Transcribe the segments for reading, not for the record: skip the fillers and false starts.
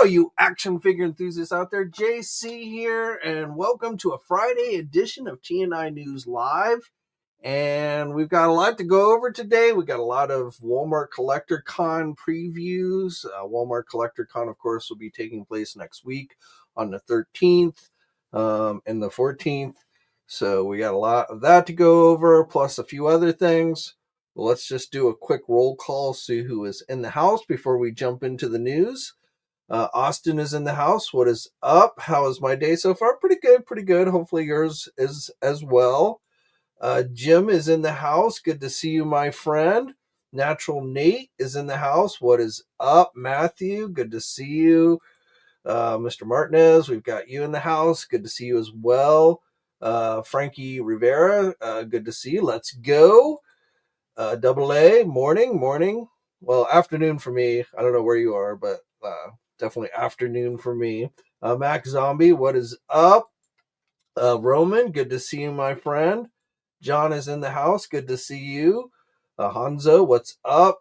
all you action figure enthusiasts out there. JC here, and welcome to a Friday edition of TNInews Live. And we've got a lot to go over today. We've got a lot of Walmart Collector Con previews. Walmart Collector Con, of course, will be taking place next week on the 13th and the 14th. So we got a lot of that to go over, plus a few other things. Well, let's just do a quick roll call, see who is in the house before we jump into the news. Austin is in the house. What is up? How is my day so far? Pretty good, pretty good. Hopefully yours is as well. Jim is in the house. Good to see you, my friend. Natural Nate is in the house. What is up, Matthew? Good to see you. Mr. Martinez, we've got you in the house. Good to see you as well. Frankie Rivera, good to see you. Let's go. Double A, morning. Well, afternoon for me. I don't know where you are, but definitely afternoon for me. Mac Zombie, what is up? Roman, good to see you, my friend. John is in the house. Good to see you. Hanzo, what's up?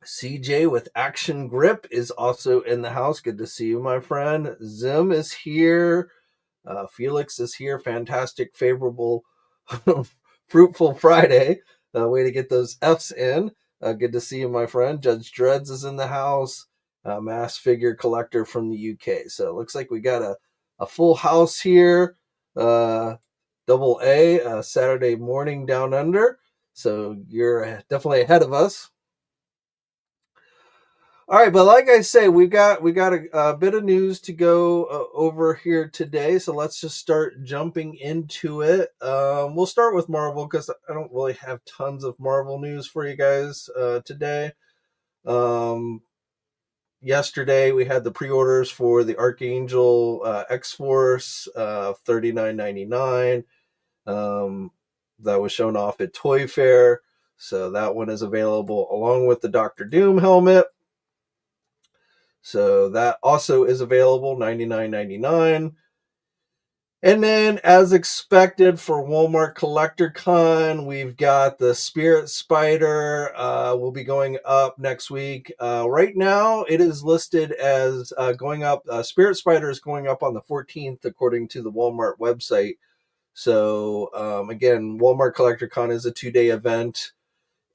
CJ with Action Grip is also in the house. Good to see you, my friend. Zim is here. Felix is here. Fantastic, favorable, fruitful Friday. Way to get those F's in. Good to see you, my friend. Judge Dreads is in the house. Mass figure collector from the UK. So it looks like we got a full house here. Double A, Saturday morning down under. So you're definitely ahead of us. All right, but like I say, we got a bit of news to go over here today. So let's just start jumping into it. We'll start with Marvel because I don't really have tons of Marvel news for you guys today. Yesterday we had the pre-orders for the Archangel X-Force, $39.99. That was shown off at Toy Fair. So that one is available along with the Doctor Doom helmet. So that also is available, $99.99. And then, as expected for Walmart Collector Con, we've got the Spirit Spider will be going up next week. Right now, it is listed as going up. Spirit Spider is going up on the 14th, according to the Walmart website. So, again, Walmart Collector Con is a 2-day event.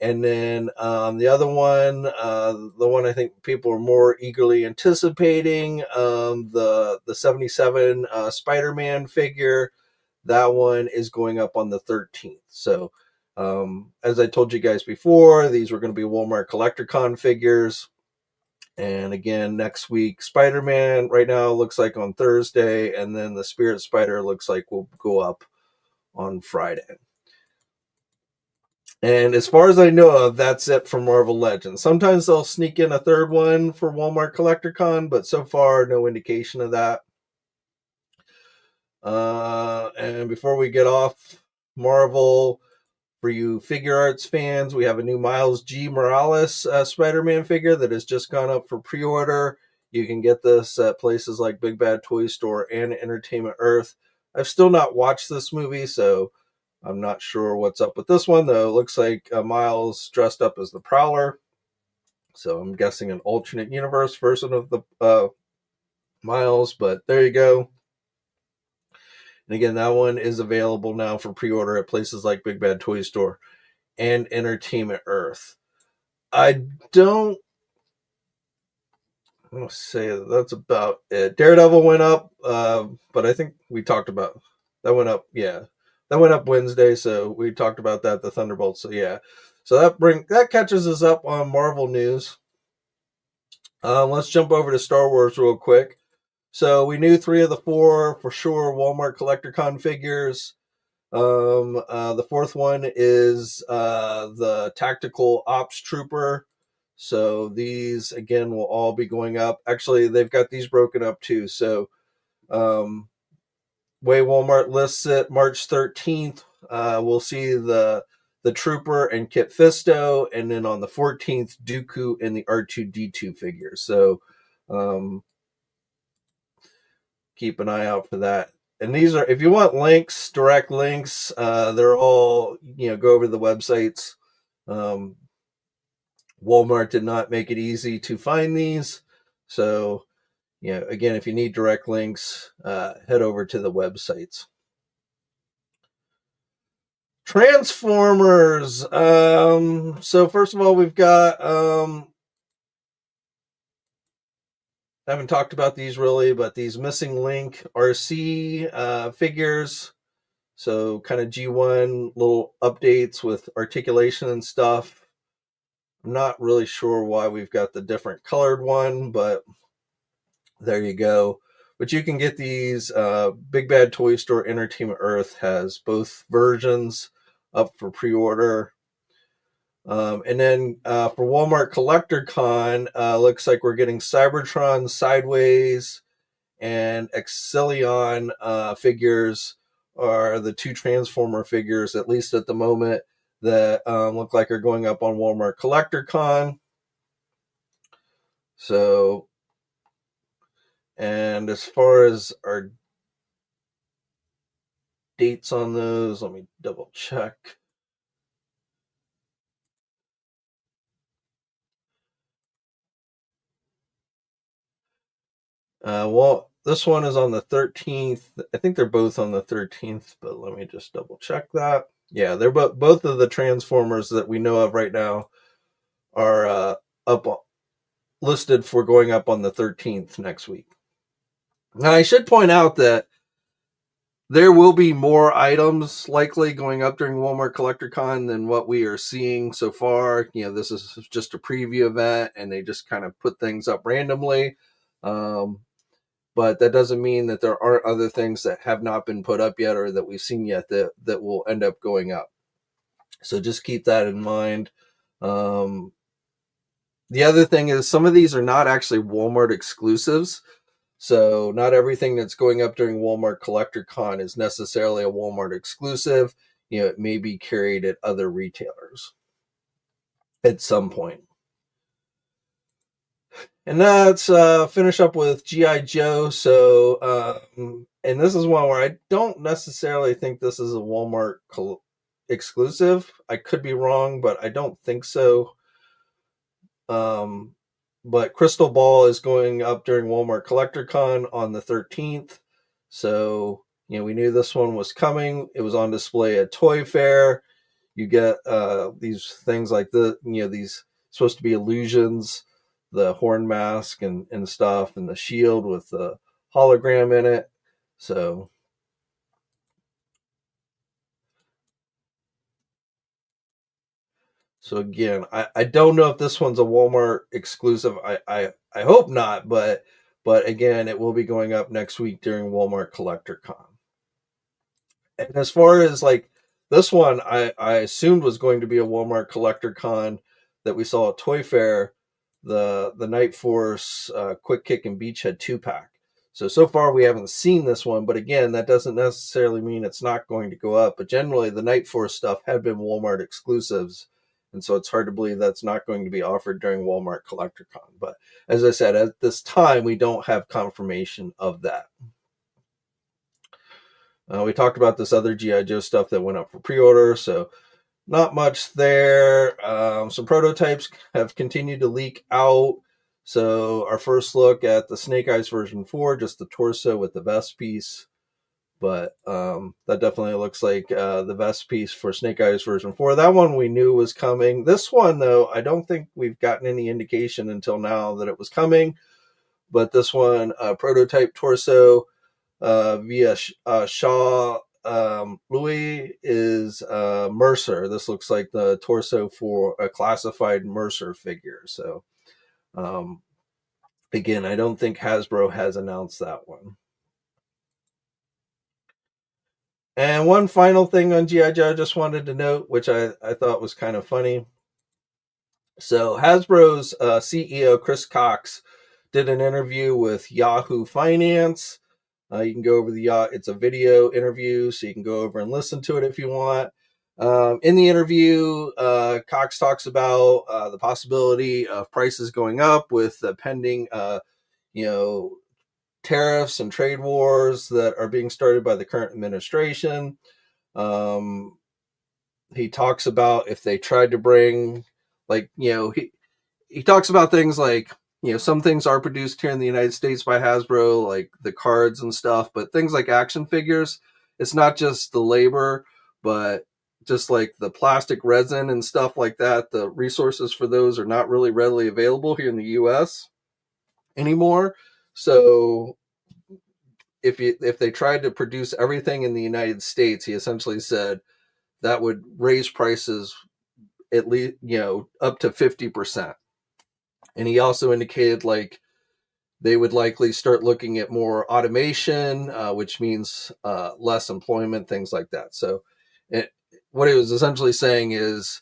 And then the other one, the one I think people are more eagerly anticipating, the 77 Spider-Man figure, that one is going up on the 13th. So as I told you guys before, these were going to be Walmart Collector Con figures. And again, next week, Spider-Man right now looks like on Thursday, and then the Spirit Spider looks like will go up on Friday. And as far as I know of, that's it for Marvel Legends. Sometimes they'll sneak in a third one for Walmart Collector Con, but so far, no indication of that. And before we get off Marvel, for you figure arts fans, we have a new Miles G. Morales Spider-Man figure that has just gone up for pre-order. You can get this at places like Big Bad Toy Store and Entertainment Earth. I've still not watched this movie, so I'm not sure what's up with this one, though. It looks like Miles dressed up as the Prowler. So I'm guessing an alternate universe version of the Miles, but there you go. And again, that one is available now for pre-order at places like Big Bad Toy Store and Entertainment Earth. I don't say that's about it. Daredevil went up, but I think we talked about that went up. Yeah. That went up Wednesday, so we talked about that, the Thunderbolts. So yeah, so that catches us up on Marvel news. Let's jump over to Star Wars real quick. So we knew 3 of the 4 for sure Walmart Collector Con figures. The 4th one is the Tactical Ops Trooper. So these again will all be going up. Actually, they've got these broken up too. So way Walmart lists it, March 13th, we'll see the Trooper and Kit Fisto, and then on the 14th, Dooku and the R2-D2 figures. So keep an eye out for that. And these are, if you want links, direct links, they're all, go over to the websites. Walmart did not make it easy to find these. So, again, if you need direct links, head over to the websites. Transformers. So first of all, we've got I haven't talked about these really, but these Missing Link RC figures. So kind of G1 little updates with articulation and stuff. I'm not really sure why we've got the different colored one, but there you go. But you can get these. Big Bad Toy Store Entertainment Earth has both versions up for pre-order. And then for Walmart Collector Con, looks like we're getting Cybertron Sideways and Exilion figures are the two Transformer figures, at least at the moment, that look like are going up on Walmart Collector Con. So, and as far as our dates on those, let me double check. Well, this one is on the 13th. I think they're both on the 13th, but let me just double check that. Yeah, they're both of the Transformers that we know of right now are up listed for going up on the 13th next week. Now, I should point out that there will be more items likely going up during Walmart Collector Con than what we are seeing so far. This is just a preview event, and they just kind of put things up randomly. But that doesn't mean that there aren't other things that have not been put up yet or that we've seen yet that will end up going up. So just keep that in mind. The other thing is some of these are not actually Walmart exclusives. So not everything that's going up during Walmart Collector Con is necessarily a Walmart exclusive. It may be carried at other retailers at some point. And let's finish up with G.I. Joe. So, and this is one where I don't necessarily think this is a Walmart exclusive. I could be wrong, but I don't think so. But Crystal Ball is going up during Walmart Collector Con on the 13th. So, we knew this one was coming. It was on display at Toy Fair. You get these things like these supposed to be illusions, the horn mask and stuff, and the shield with the hologram in it. So again, I don't know if this one's a Walmart exclusive. I hope not, but again, it will be going up next week during Walmart Collector Con. And as far as like this one, I assumed was going to be a Walmart Collector Con that we saw at Toy Fair, the Night Force Quick Kick and Beachhead 2-pack. So far we haven't seen this one, but again, that doesn't necessarily mean it's not going to go up. But generally, the Night Force stuff had been Walmart exclusives, and so it's hard to believe that's not going to be offered during Walmart Collector Con. But as I said, at this time, we don't have confirmation of that. We talked about this other G.I. Joe stuff that went up for pre-order, so not much there. Some prototypes have continued to leak out. So our first look at the Snake Eyes version 4, just the torso with the vest piece. But that definitely looks like the vest piece for Snake Eyes version 4. That one we knew was coming. This one, though, I don't think we've gotten any indication until now that it was coming. But this one, prototype torso via Shaw Louis is Mercer. This looks like the torso for a classified Mercer figure. So again, I don't think Hasbro has announced that one. And one final thing on G.I. Joe I just wanted to note, which I thought was kind of funny. So Hasbro's CEO, Chris Cox, did an interview with Yahoo Finance. You can go over it's a video interview, so you can go over and listen to it if you want. In the interview, Cox talks about the possibility of prices going up with the pending, tariffs and trade wars that are being started by the current administration. He talks about if they tried to bring, he talks about things like some things are produced here in the United States by Hasbro, like the cards and stuff, but things like action figures, it's not just the labor, but just like the plastic resin and stuff like that, the resources for those are not really readily available here in the US anymore. So if they tried to produce everything in the United States, he essentially said that would raise prices at least, up to 50%. And he also indicated like they would likely start looking at more automation, which means less employment, things like that. So what he was essentially saying is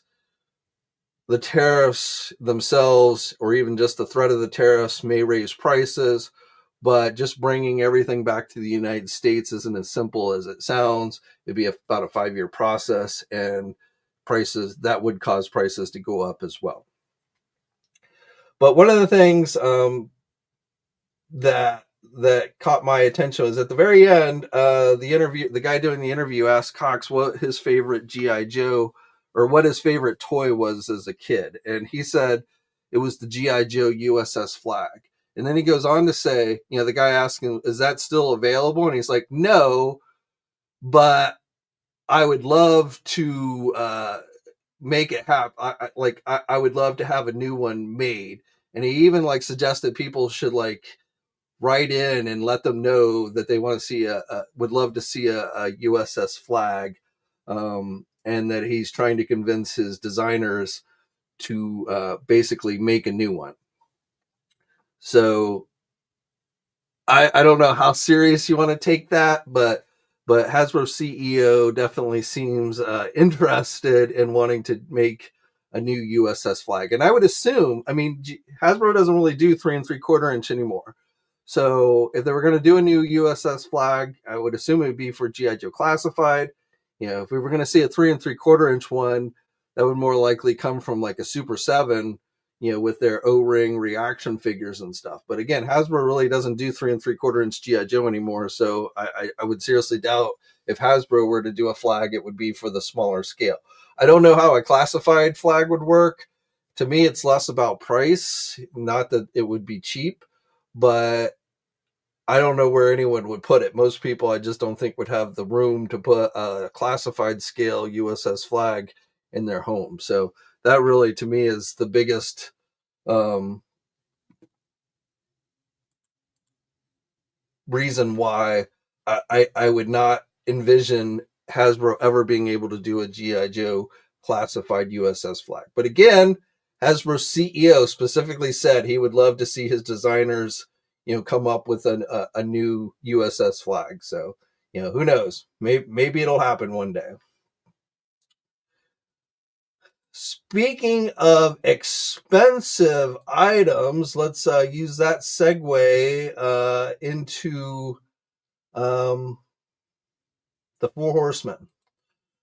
the tariffs themselves, or even just the threat of the tariffs, may raise prices, but just bringing everything back to the United States isn't as simple as it sounds. It'd be about a 5-year process, and prices that would cause prices to go up as well. But one of the things that caught my attention was at the very end, the guy doing the interview asked Cox what his favorite GI Joe or what his favorite toy was as a kid, and he said it was the GI Joe U.S.S. Flagg. And then he goes on to say, the guy asked him, "Is that still available?" And he's like, "No, but I would love to make it happen. I would love to have a new one made." And he even like suggested people should like write in and let them know that they want to see would love to see a U.S.S. Flagg, and that he's trying to convince his designers to basically make a new one. So I don't know how serious you want to take that, but Hasbro CEO definitely seems interested in wanting to make a new U.S.S. Flagg. And I would assume, Hasbro doesn't really do 3 3/4 inch anymore. So if they were going to do a new U.S.S. Flagg, I would assume it would be for G.I. Joe Classified. If we were going to see a 3 3/4 inch one, that would more likely come from like a Super 7, with their O-ring reaction figures and stuff. But again, Hasbro really doesn't do 3 3/4 inch G.I. Joe anymore. So I would seriously doubt if Hasbro were to do a Flagg, it would be for the smaller scale. I don't know how a classified Flagg would work. To me, it's less about price, not that it would be cheap, but I don't know where anyone would put it. Most people, I just don't think would have the room to put a classified scale U.S.S. Flagg in their home. So that really, to me, is the biggest reason why I would not envision Hasbro ever being able to do a G.I. Joe classified U.S.S. Flagg. But again, Hasbro CEO specifically said he would love to see his designers come up with a new U.S.S. Flagg. So, who knows? Maybe it'll happen one day. Speaking of expensive items, let's use that segue into the Four Horsemen.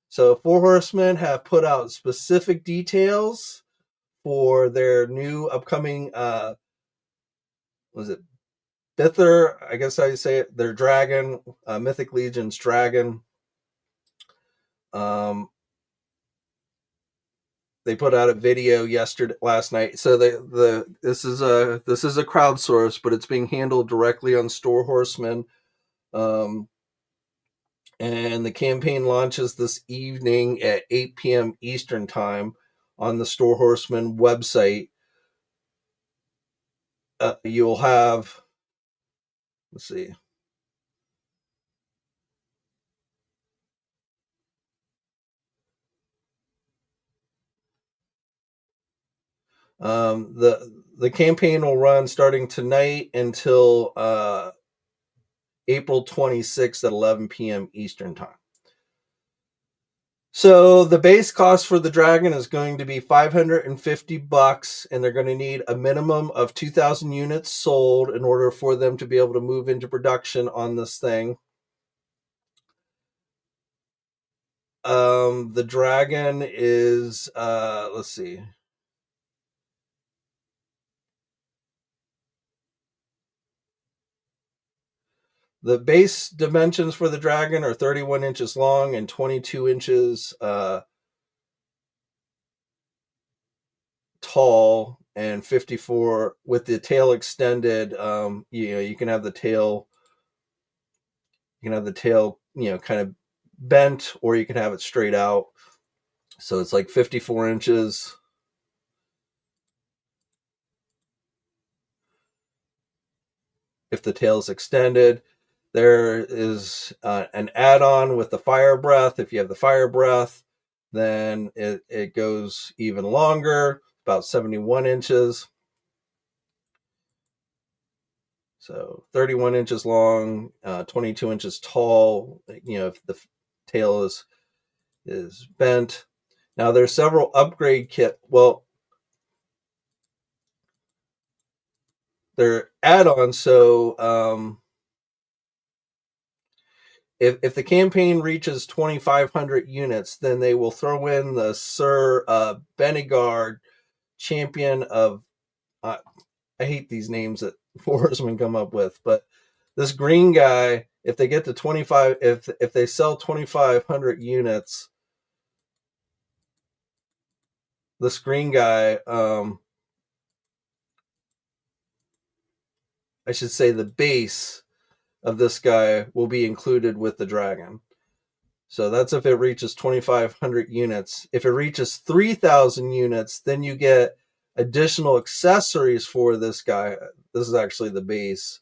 So, Four Horsemen have put out specific details for their new upcoming, was it Bither? I guess how you say it. Their dragon, Mythic Legions dragon. They put out a video last night. So this is a crowdsource, but it's being handled directly on Store Horsemen. And the campaign launches this evening at 8 p.m. Eastern time on the Store Horsemen website. You'll have, let's see. The campaign will run starting tonight until April 26th at 11 p.m. Eastern time. So the base cost for the dragon is going to be $550, and they're going to need a minimum of 2,000 units sold in order for them to be able to move into production on this thing. The dragon is, let's see. The base dimensions for the dragon are 31 inches long and 22 inches tall, and 54 with the tail extended. You can have the tail. You can have the tail, kind of bent, or you can have it straight out. So it's like 54 inches. If the tail is extended, there is an add-on with the fire breath. If you have the fire breath, then it goes even longer, about 71 inches. So 31 inches long, 22 inches tall, if the tail is bent. Now there's several upgrade kit. Well, they're add-ons. So if the campaign reaches 2,500 units, then they will throw in the Sir Benegard champion of. I hate these names that Forestman come up with, but this green guy, if they get to 25, if they sell 2,500 units, this green guy, I should say the base of this guy will be included with the dragon. So that's if it reaches 2,500 units. If it reaches 3,000 units, then you get additional accessories for this guy. This is actually the base.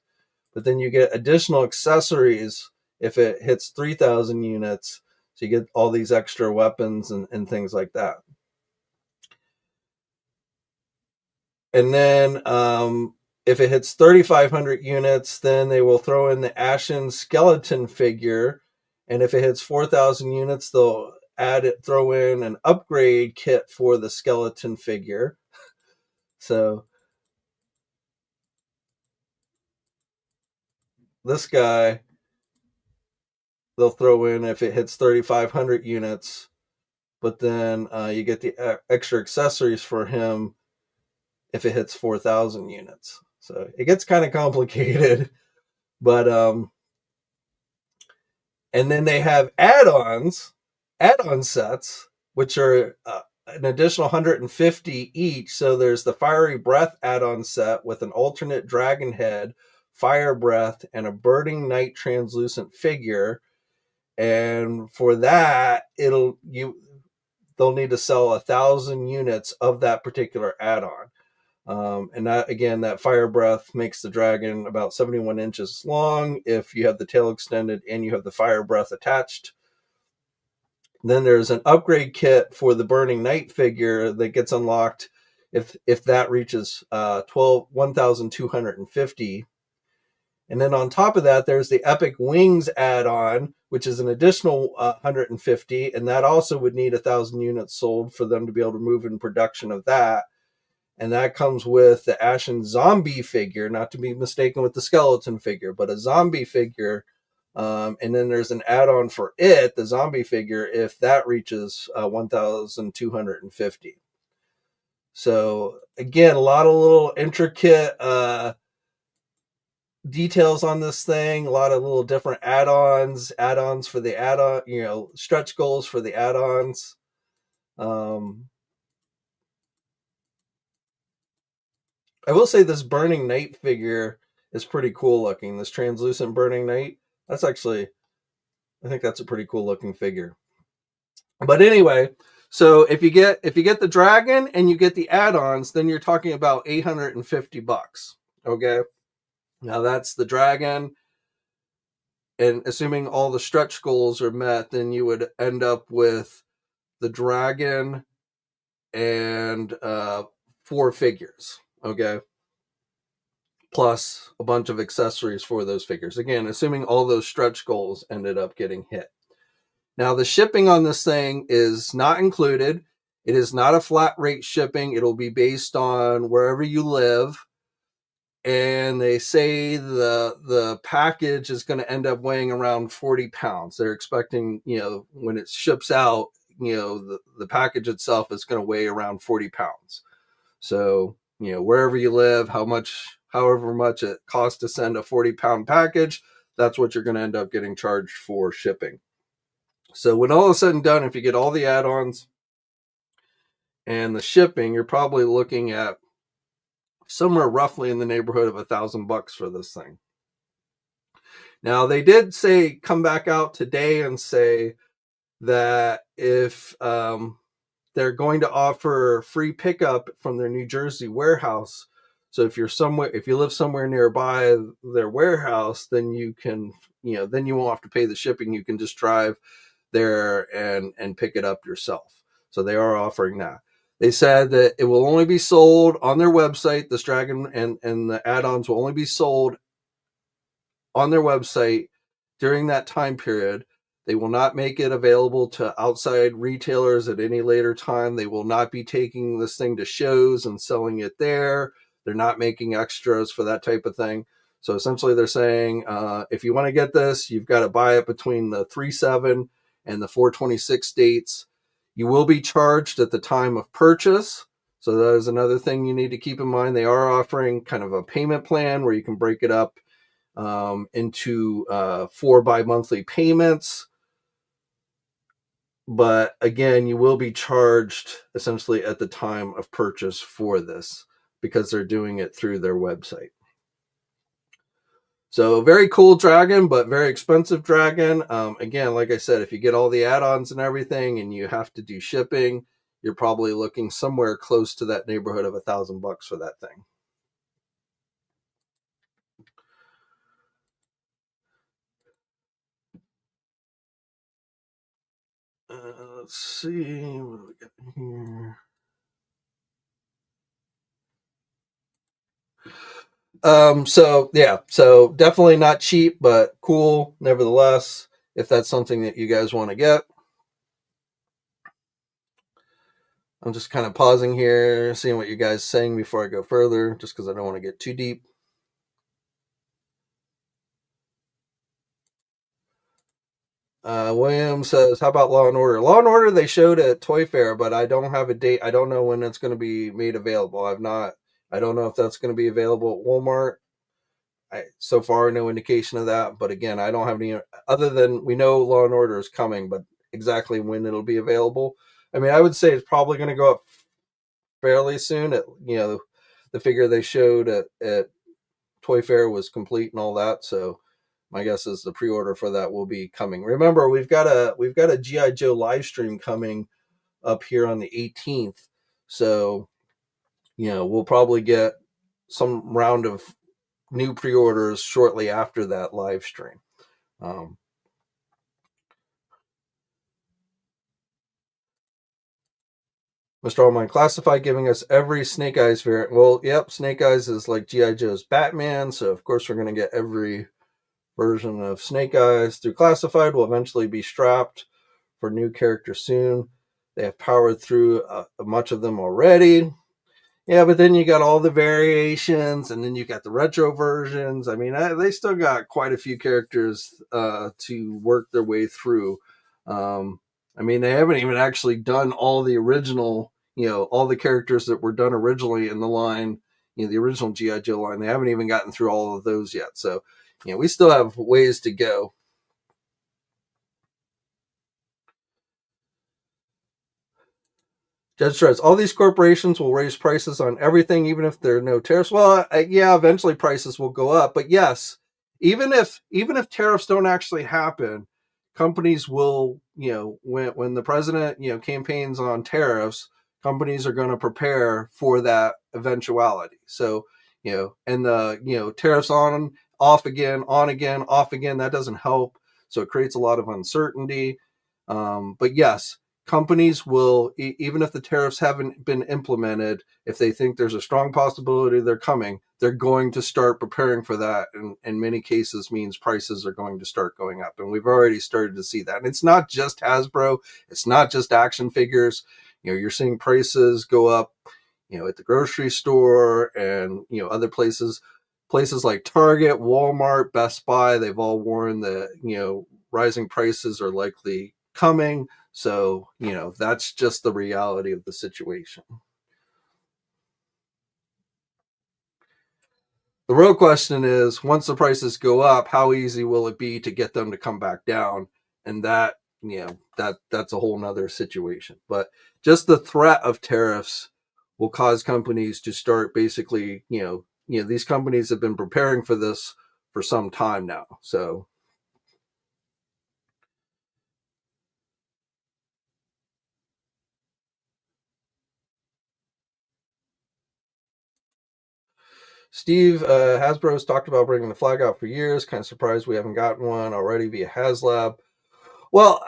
But then you get additional accessories if it hits 3,000 units. So you get all these extra weapons and things like that. And then if it hits 3,500 units, then they will throw in the Ashen skeleton figure. And if it hits 4,000 units, they'll throw in an upgrade kit for the skeleton figure. So this guy, they'll throw in if it hits 3,500 units, but then you get the extra accessories for him if it hits 4,000 units. So it gets kind of complicated, but and then they have add-on sets, which are an additional 150 each. So there's the Fiery Breath add-on set with an alternate dragon head, fire breath, and a burning night translucent figure. And for that, they'll need to sell 1,000 units of that particular add-on. And that, again, that fire breath makes the dragon about 71 inches long if you have the tail extended and you have the fire breath attached. Then there's an upgrade kit for the burning night figure that gets unlocked if that reaches 1,250. And then on top of that, there's the Epic Wings add-on, which is an additional 150, and that also would need 1,000 units sold for them to be able to move in production of that. And that comes with the Ashen zombie figure, not to be mistaken with the skeleton figure, but a zombie figure. And then there's an add-on for it, the zombie figure, if that reaches 1,250. So again, a lot of little intricate details on this thing, a lot of little different add-ons for the add-on, stretch goals for the add-ons. I will say this Burning Night figure is pretty cool looking. This translucent Burning Night, I think that's a pretty cool looking figure. But anyway, so if you get the dragon and you get the add-ons, then you're talking about $850. Okay, now that's the dragon, and assuming all the stretch goals are met, then you would end up with the dragon and 4 figures. Okay, plus a bunch of accessories for those figures. Again, assuming all those stretch goals ended up getting hit. Now, the shipping on this thing is not included. It is not a flat rate shipping. It'll be based on wherever you live. And they say the package is going to end up weighing around 40 pounds. They're expecting, when it ships out, the package itself is going to weigh around 40 pounds. So, wherever you live, however much it costs to send a 40-pound package, that's what you're going to end up getting charged for shipping. So when all is said and done, if you get all the add-ons and the shipping, you're probably looking at somewhere roughly in the neighborhood of $1,000 for this thing. Now they did say, come back out today and say that if they're going to offer free pickup from their New Jersey warehouse. So if you live somewhere nearby their warehouse, then you can, then you won't have to pay the shipping. You can just drive there and pick it up yourself. So they are offering that. They said that it will only be sold on their website. This dragon and the add-ons will only be sold on their website during that time period. They will not make it available to outside retailers at any later time. They will not be taking this thing to shows and selling it there. They're not making extras for that type of thing. So essentially they're saying, if you want to get this, you've got to buy it between the 3/7 and the 4/26 dates. You will be charged at the time of purchase. So that is another thing you need to keep in mind. They are offering kind of a payment plan where you can break it up into 4 bi-monthly payments. But again, you will be charged essentially at the time of purchase for this because they're doing it through their website. So very cool dragon, but very expensive dragon. Again, like I said, if you get all the add-ons and everything and you have to do shipping, you're probably looking somewhere close to that neighborhood of $1,000 for that thing. Let's see what do we got here. So definitely not cheap, but cool nevertheless, if that's something that you guys want to get. I'm just kind of pausing here, seeing what you guys are saying before I go further, just because I don't want to get too deep. William says, how about Law and Order? Law and Order they showed at Toy Fair, but I don't have a date. I don't know when it's going to be made available. I don't know if that's going to be available at Walmart. So far, no indication of that. But again, I don't have any other than we know Law and Order is coming, but exactly when it'll be available. I mean, I would say it's probably going to go up fairly soon. The figure they showed at Toy Fair was complete and all that. So my guess is the pre-order for that will be coming. Remember, we've got a GI Joe live stream coming up here on the 18th. So we'll probably get some round of new pre-orders shortly after that live stream. Mr. Allman Classified giving us every Snake Eyes variant. Well, yep, Snake Eyes is like G.I. Joe's Batman, so of course we're going to get every version of Snake Eyes through Classified. Will eventually be strapped for new characters soon. They have powered through much of them already. Yeah, but then you got all the variations, and then you got the retro versions. I mean, they still got quite a few characters to work their way through. I mean, they haven't even actually done all the original, all the characters that were done originally in the line, the original G.I. Joe line. They haven't even gotten through all of those yet. So, we still have ways to go. Judge Stress, all these corporations will raise prices on everything, even if there are no tariffs. Well, yeah, eventually prices will go up. But yes, even if tariffs don't actually happen, companies will, when the president, campaigns on tariffs, companies are going to prepare for that eventuality. So, and the, tariffs off again, on again, off again, that doesn't help. So it creates a lot of uncertainty. But yes, companies will, even if the tariffs haven't been implemented, if they think there's a strong possibility they're coming, they're going to start preparing for that. And in many cases means prices are going to start going up. And we've already started to see that. And it's not just Hasbro. It's not just action figures. You're seeing prices go up, at the grocery store and, other places like Target, Walmart, Best Buy. They've all warned that, rising prices are likely coming. So, that's just the reality of the situation. The real question is, once the prices go up, how easy will it be to get them to come back down? And that, that's a whole nother situation. But just the threat of tariffs will cause companies to start basically, these companies have been preparing for this for some time now. So Steve, Hasbro has talked about bringing the Flagg out for years. Kind of surprised we haven't gotten one already via HasLab. Well,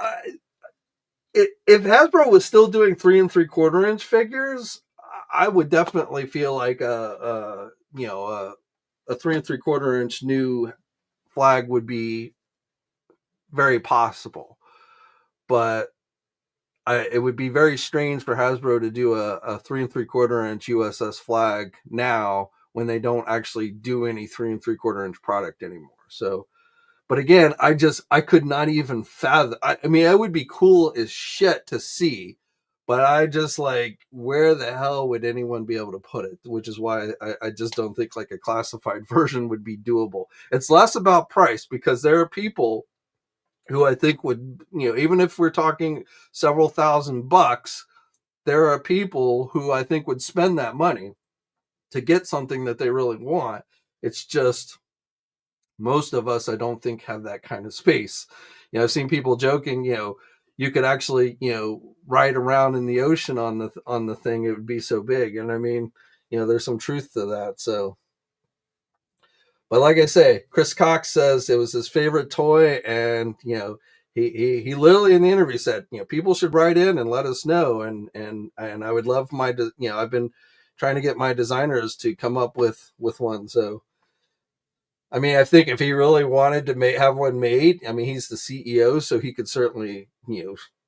if Hasbro was still doing 3 3/4 inch figures, I would definitely feel like a 3 3/4 inch new Flagg would be very possible. But it would be very strange for Hasbro to do a 3 3/4 inch U.S.S. Flagg now when they don't actually do any 3 3/4 inch product anymore. So, but again, I could not even fathom. I mean, it would be cool as shit to see, but I just like, where the hell would anyone be able to put it? Which is why I just don't think like a classified version would be doable. It's less about price because there are people who I think would, even if we're talking several $1,000s, there are people who I think would spend that money to get something that they really want. It's just most of us, I don't think, have that kind of space. I've seen people joking, you could actually, ride around in the ocean on the thing. It would be so big. And I mean, there's some truth to that. So, but like I say, Chris Cox says it was his favorite toy, and he literally in the interview said, people should write in and let us know, and I would love I've been trying to get my designers to come up with one. So I mean, I think if he really wanted to have one made, I mean, he's the CEO, so he could certainly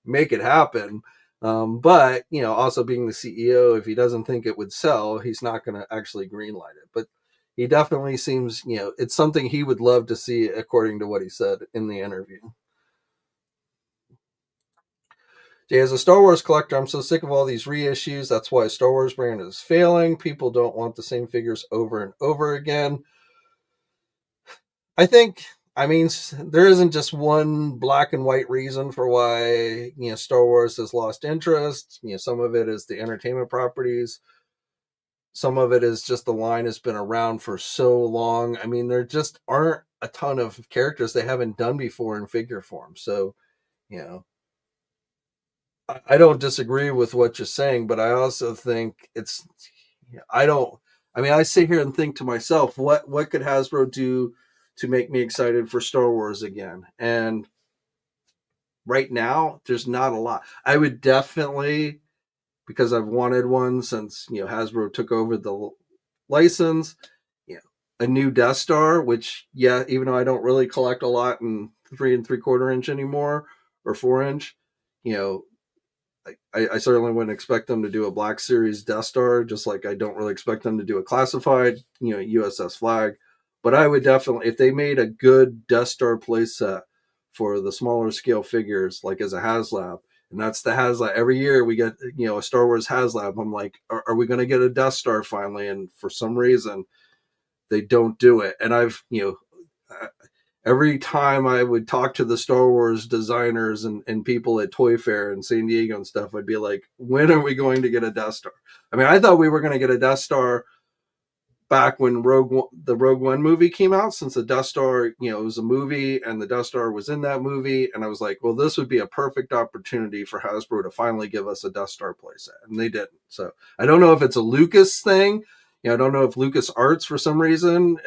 make it happen. But also being the CEO, if he doesn't think it would sell, he's not going to actually greenlight it. But he definitely seems, it's something he would love to see, according to what he said in the interview. Jay, as a Star Wars collector, I'm so sick of all these reissues. That's why Star Wars brand is failing. People don't want the same figures over and over again. I think, I mean, there isn't just one black and white reason for why Star Wars has lost interest. Some of it is the entertainment properties. Some of it is just the line has been around for so long. I mean, there just aren't a ton of characters they haven't done before in figure form. So, you know, I don't disagree with what you're saying, but I also think I don't, I mean, I sit here and think to myself, what could Hasbro do to make me excited for Star Wars again? And right now, there's not a lot. I would definitely, because I've wanted one since, Hasbro took over the license, a new Death Star, which, yeah, even though I don't really collect a lot in 3 3/4 inch anymore or 4 inch, you know, I certainly wouldn't expect them to do a Black Series Death Star, just like I don't really expect them to do a classified, U.S.S. Flagg. But I would definitely, if they made a good Death Star playset for the smaller scale figures, like as a HasLab, and that's the HasLab. Every year we get, a Star Wars HasLab. I'm like, are we going to get a Death Star finally? And for some reason, they don't do it. And every time I would talk to the Star Wars designers and people at Toy Fair in San Diego and stuff, I'd be like, when are we going to get a Death Star? I mean, I thought we were going to get a Death Star back when the Rogue One movie came out, since the Death Star, it was a movie and the Death Star was in that movie. And I was like, well, this would be a perfect opportunity for Hasbro to finally give us a Death Star playset. And they didn't. So I don't know if it's a Lucas thing. I don't know if Lucas Arts, for some reason,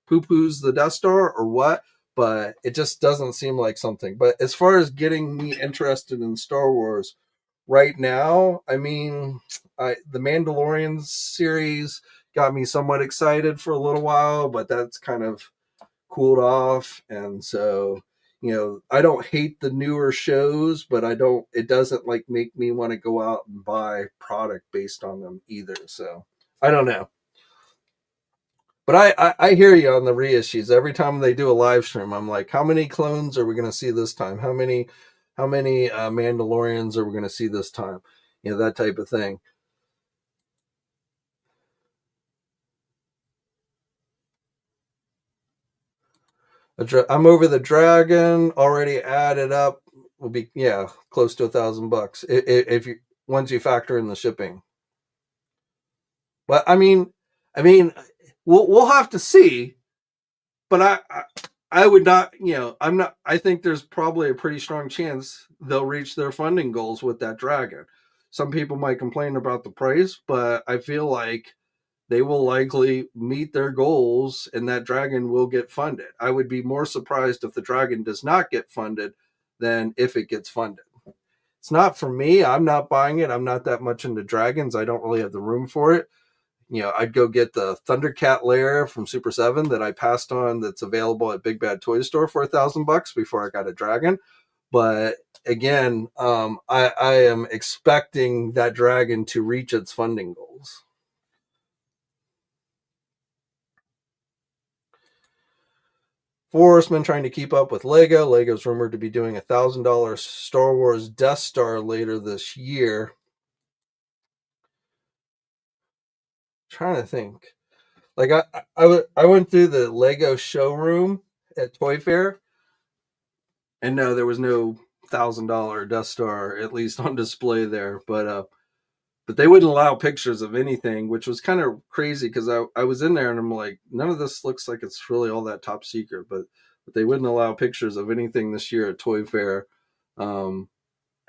poo-poos the Death Star or what, but it just doesn't seem like something. But as far as getting me interested in Star Wars right now, I mean, the Mandalorian series got me somewhat excited for a little while, but that's kind of cooled off. And so, I don't hate the newer shows, but it doesn't like make me want to go out and buy product based on them either. So I don't know. But I hear you on the reissues. Every time they do a live stream, I'm like, how many clones are we going to see this time? How many Mandalorians are we going to see this time? That type of thing. I'm over the dragon already added up. Will be close to $1,000 if you once you factor in the shipping. But I mean, we'll have to see. But I would not, I'm not. I think there's probably a pretty strong chance they'll reach their funding goals with that dragon. Some people might complain about the price, but I feel like they will likely meet their goals and that dragon will get funded. I would be more surprised if the dragon does not get funded than if it gets funded. It's not for me. I'm not buying it. I'm not that much into dragons. I don't really have the room for it. I'd go get the Thundercat lair from Super 7 that I passed on that's available at Big Bad Toy Store for $1,000 before I got a dragon. But again, I am expecting that dragon to reach its funding goals. Forestman trying to keep up with Lego. Lego's rumored to be doing $1,000 Star Wars Death Star later this year. Trying to think. Like I went through the Lego showroom at Toy Fair, and no, there was no $1,000 Death Star at least on display there. But they wouldn't allow pictures of anything, which was kind of crazy because I was in there and I'm like, none of this looks like it's really all that top secret. But they wouldn't allow pictures of anything this year at Toy Fair. Um,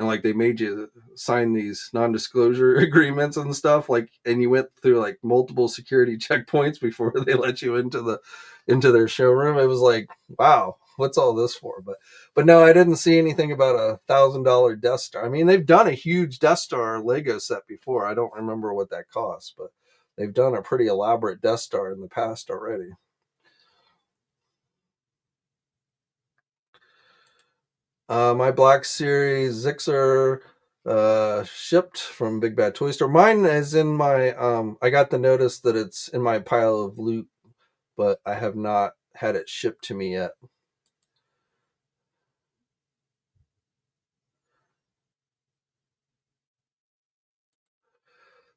and like they made you sign these non-disclosure agreements and stuff, like, and you went through like multiple security checkpoints before they let you into their showroom. It was like, wow, what's all this for? But no, I didn't see anything about $1,000 Death Star. I mean, they've done a huge Death Star Lego set before. I don't remember what that cost, but they've done a pretty elaborate Death Star in the past already. My Black Series Zixer shipped from Big Bad Toy Store. Mine is in my I got the notice that it's in my pile of loot, but I have not had it shipped to me yet.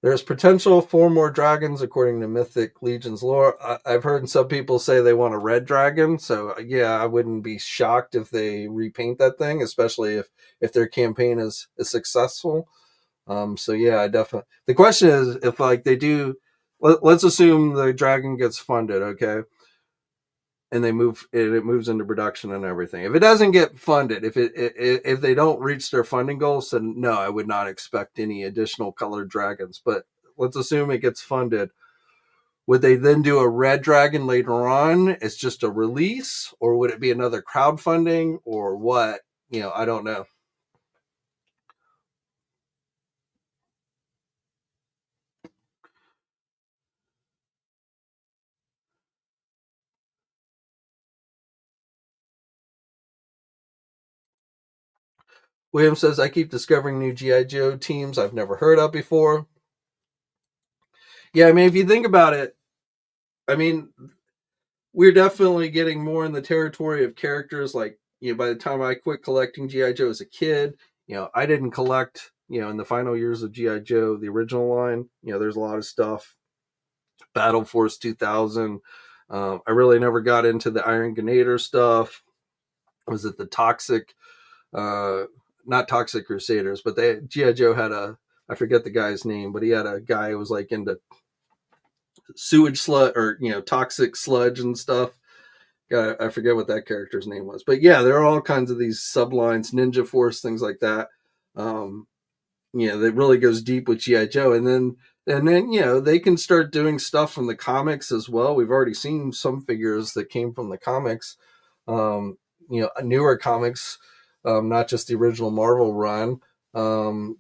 There's potential for more dragons according to Mythic Legions lore. I've heard some people say they want a red dragon, so yeah, I wouldn't be shocked if they repaint that thing, especially if their campaign is successful. So yeah, I definitely. The question is if like they do. Let's assume the dragon gets funded, okay, and it moves into production and everything. If it doesn't get funded, if they don't reach their funding goals, then no, I would not expect any additional colored dragons. But let's assume it gets funded. Would they then do a red dragon later on? It's just a release, or would it be another crowdfunding, or what? I don't know. William says, I keep discovering new G.I. Joe teams I've never heard of before. Yeah, I mean, if you think about it, I mean, we're definitely getting more in the territory of characters like, by the time I quit collecting G.I. Joe as a kid, I didn't collect, in the final years of G.I. Joe, the original line. There's a lot of stuff. Battle Force 2000. I really never got into the Iron Grenadier stuff. Was it the Toxic uh, not Toxic Crusaders, but they GI Joe had I forget the guy's name, but he had a guy who was like into sewage sludge or toxic sludge and stuff. I forget what that character's name was, but yeah, there are all kinds of these sublines, Ninja Force, things like that. Um, that really goes deep with GI Joe, and then they can start doing stuff from the comics as well. We've already seen some figures that came from the comics, newer comics, not just the original Marvel run.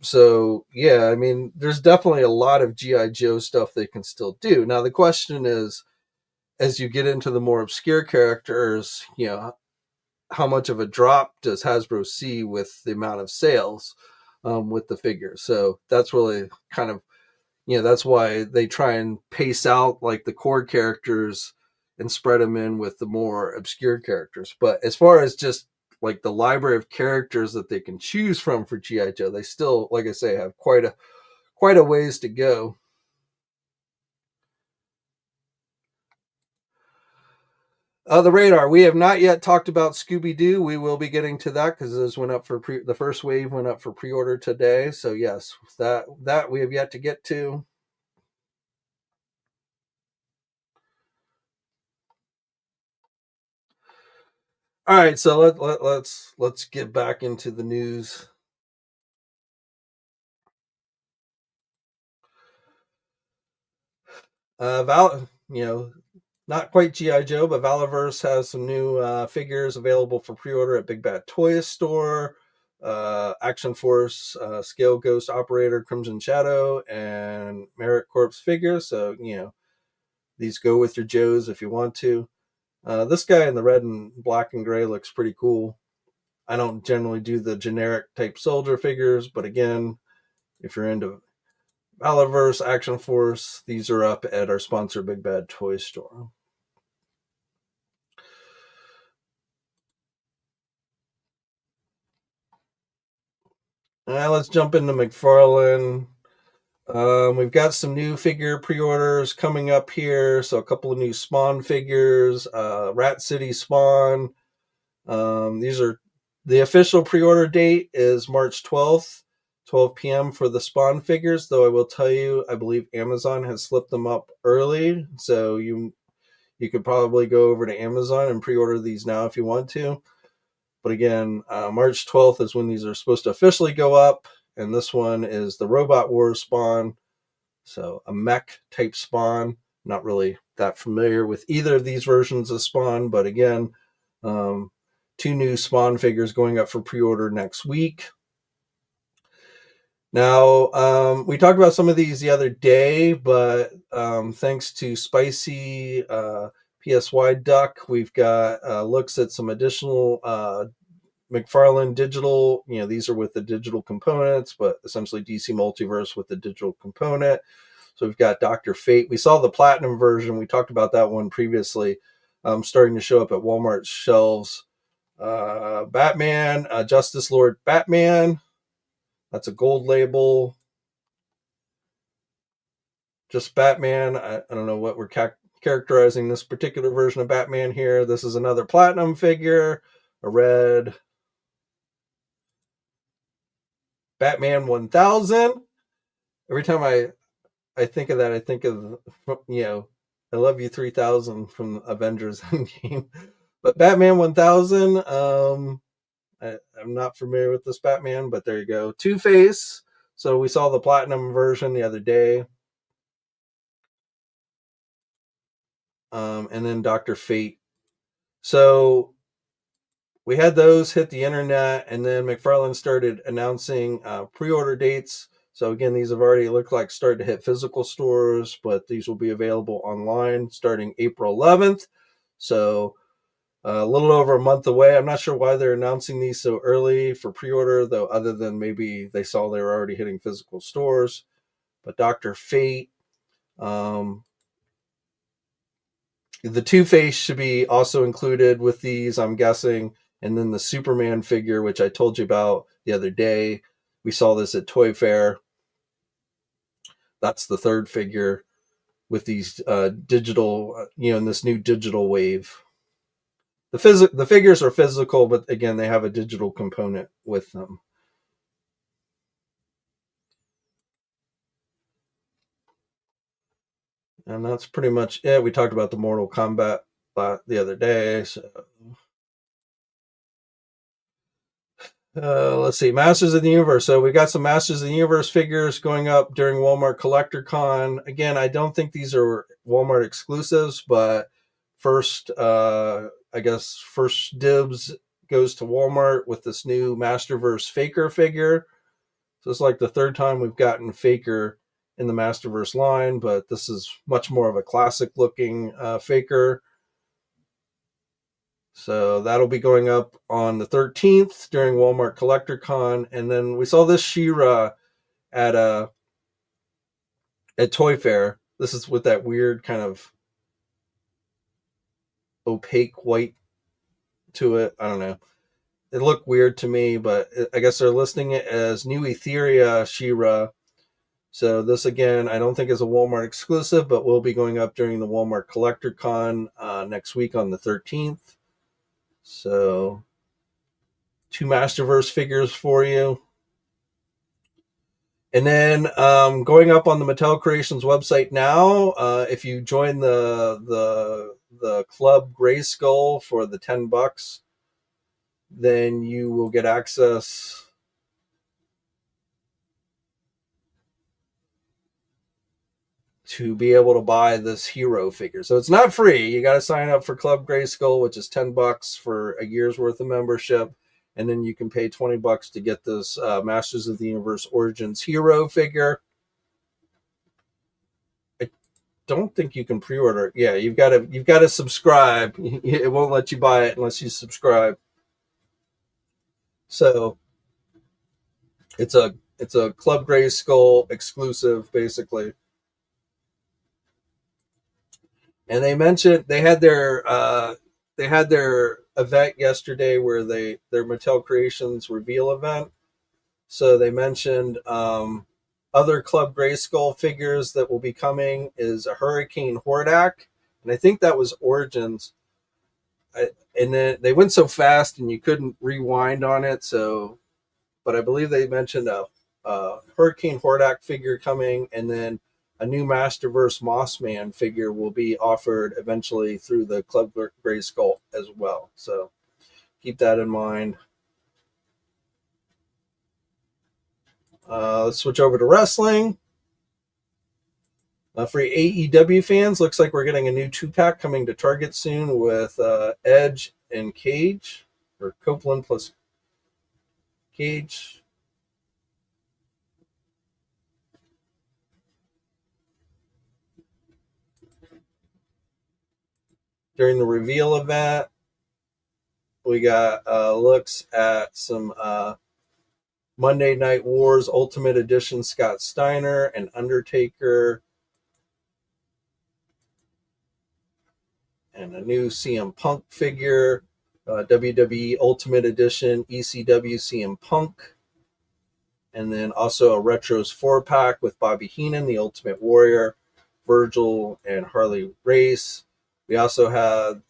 So yeah, I mean, there's definitely a lot of GI Joe stuff they can still do. Now the question is, as you get into the more obscure characters, how much of a drop does Hasbro see with the amount of sales with the figures? So that's really kind of that's why they try and pace out like the core characters and spread them in with the more obscure characters. But as far as just like the library of characters that they can choose from for GI Joe, they still, like I say, have quite a ways to go. The radar. We have not yet talked about Scooby-Doo. We will be getting to that because those went up for the first wave went up for pre-order today. So yes, that we have yet to get to. All right, so let's get back into the news. Not quite GI Joe, but Valaverse has some new figures available for pre-order at Big Bad Toys store. Action Force, Scale Ghost Operator, Crimson Shadow, and Merit Corps figures. So these go with your Joes if you want to. This guy in the red and black and gray looks pretty cool. I don't generally do the generic type soldier figures, but again, if you're into Valaverse, Action Force, these are up at our sponsor, Big Bad Toy Store. All right, let's jump into McFarlane. We've got some new figure pre-orders coming up here. So a couple of new Spawn figures, Rat City Spawn. These are the official pre-order date is March 12th, 12 p.m. for the Spawn figures. Though I will tell you, I believe Amazon has slipped them up early, so you could probably go over to Amazon and pre-order these now if you want to. But again, March 12th is when these are supposed to officially go up. And this one is the Robot Wars Spawn. So a mech type Spawn. Not really that familiar with either of these versions of Spawn. But again, two new Spawn figures going up for pre-order next week. Now, we talked about some of these the other day, but thanks to Spicy PSY Duck, we've got looks at some additional McFarlane digital. These are with the digital components, but essentially DC Multiverse with the digital component. So we've got Dr. Fate. We saw the Platinum version. We talked about that one previously, starting to show up at Walmart's shelves. Batman, Justice Lord Batman. That's a gold label. Just Batman. I don't know what we're characterizing this particular version of Batman here. This is another Platinum figure, a red Batman 1000. Every time I think of that, I think of, I Love You 3000 from Avengers Endgame. But Batman 1000, I'm not familiar with this Batman, but there you go. Two-Face. So we saw the Platinum version the other day. And then Dr. Fate. So we had those hit the internet, and then McFarlane started announcing pre-order dates. So again, these have already looked like started to hit physical stores, but these will be available online starting April 11th. So a little over a month away. I'm not sure why they're announcing these so early for pre-order, though, other than maybe they saw they were already hitting physical stores. But Dr. Fate, the Two-Face should be also included with these, I'm guessing. And then the Superman figure, which I told you about the other day. We saw this at Toy Fair. That's the third figure with these digital, in this new digital wave. The figures are physical, but again, they have a digital component with them. And that's pretty much it. We talked about the Mortal Kombat the other day. So let's see, Masters of the Universe. So we got some Masters of the Universe figures going up during Walmart Collector Con. Again, I don't think these are Walmart exclusives, but first dibs goes to Walmart with this new Masterverse Faker figure. So it's like the third time we've gotten Faker in the Masterverse line, but this is much more of a classic looking Faker. So that'll be going up on the 13th during Walmart Collector Con. And then we saw this She-Ra at Toy Fair. This is with that weird kind of opaque white to it. I don't know. It looked weird to me, but I guess they're listing it as New Etheria She-Ra. So this, again, I don't think is a Walmart exclusive, but will be going up during the Walmart Collector Con next week on the 13th. So 2 Masterverse figures for you. And then going up on the Mattel Creations website now, if you join the Club Grayskull for the $10, then you will get access to be able to buy this hero figure. So it's not free. You got to sign up for Club Grayskull, which is $10 for a year's worth of membership, and then you can pay $20 to get this Masters of the Universe Origins hero figure. I don't think you can pre-order. Yeah, you've got to subscribe. It won't let you buy it unless you subscribe. So it's a Club Grayskull exclusive, basically. And they mentioned they had their event yesterday where their Mattel Creations reveal event. So they mentioned other Club Grayskull figures that will be coming is a Hurricane Hordak, and I think that was Origins. And then they went so fast and you couldn't rewind on it. So, but I believe they mentioned a Hurricane Hordak figure coming, and then a new Masterverse Mossman figure will be offered eventually through the Club Grayskull as well. So keep that in mind. Let's switch over to wrestling. For AEW fans, looks like we're getting a new 2-pack coming to Target soon with Edge and Cage, or Copeland plus Cage. During the reveal event, we got looks at some Monday Night Wars Ultimate Edition Scott Steiner and Undertaker, and a new CM Punk figure, WWE Ultimate Edition ECW CM Punk, and then also a Retros 4-pack with Bobby Heenan, the Ultimate Warrior, Virgil, and Harley Race. We also had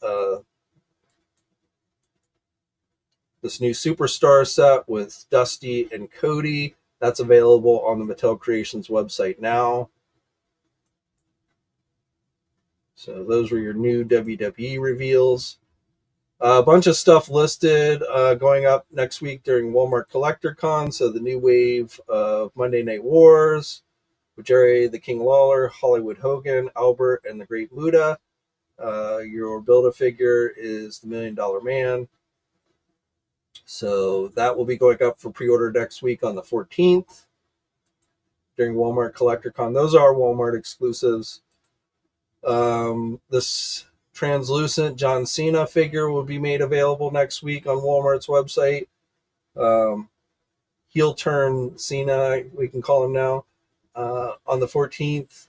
this new Superstar set with Dusty and Cody. That's available on the Mattel Creations website now. So those were your new WWE reveals. A bunch of stuff listed going up next week during Walmart Collector Con. So the new wave of Monday Night Wars with Jerry the King Lawler, Hollywood Hogan, Albert, and the Great Muta. Your Build-A-Figure is the $1 Million Man. So that will be going up for pre-order next week on the 14th during Walmart Collector Con. Those are Walmart exclusives. This translucent John Cena figure will be made available next week on Walmart's website. Heel turn Cena, we can call him now, on the 14th.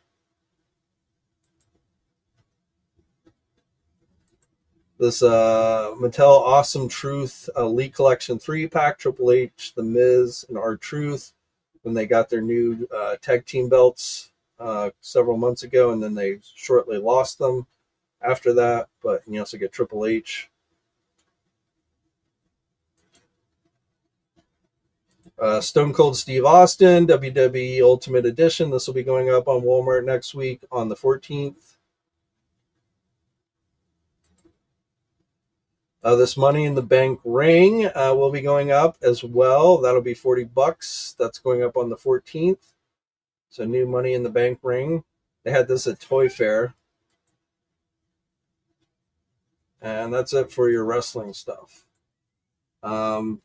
This Mattel Awesome Truth Elite Collection 3-pack, Triple H, The Miz, and R-Truth, when they got their new tag team belts several months ago, and then they shortly lost them after that. But you also get Triple H. Stone Cold Steve Austin, WWE Ultimate Edition. This will be going up on Walmart next week on the 14th. This Money in the Bank ring will be going up as well. That'll be $40. That's going up on the 14th. So new Money in the Bank ring. They had this at Toy Fair. And that's it for your wrestling stuff. Salome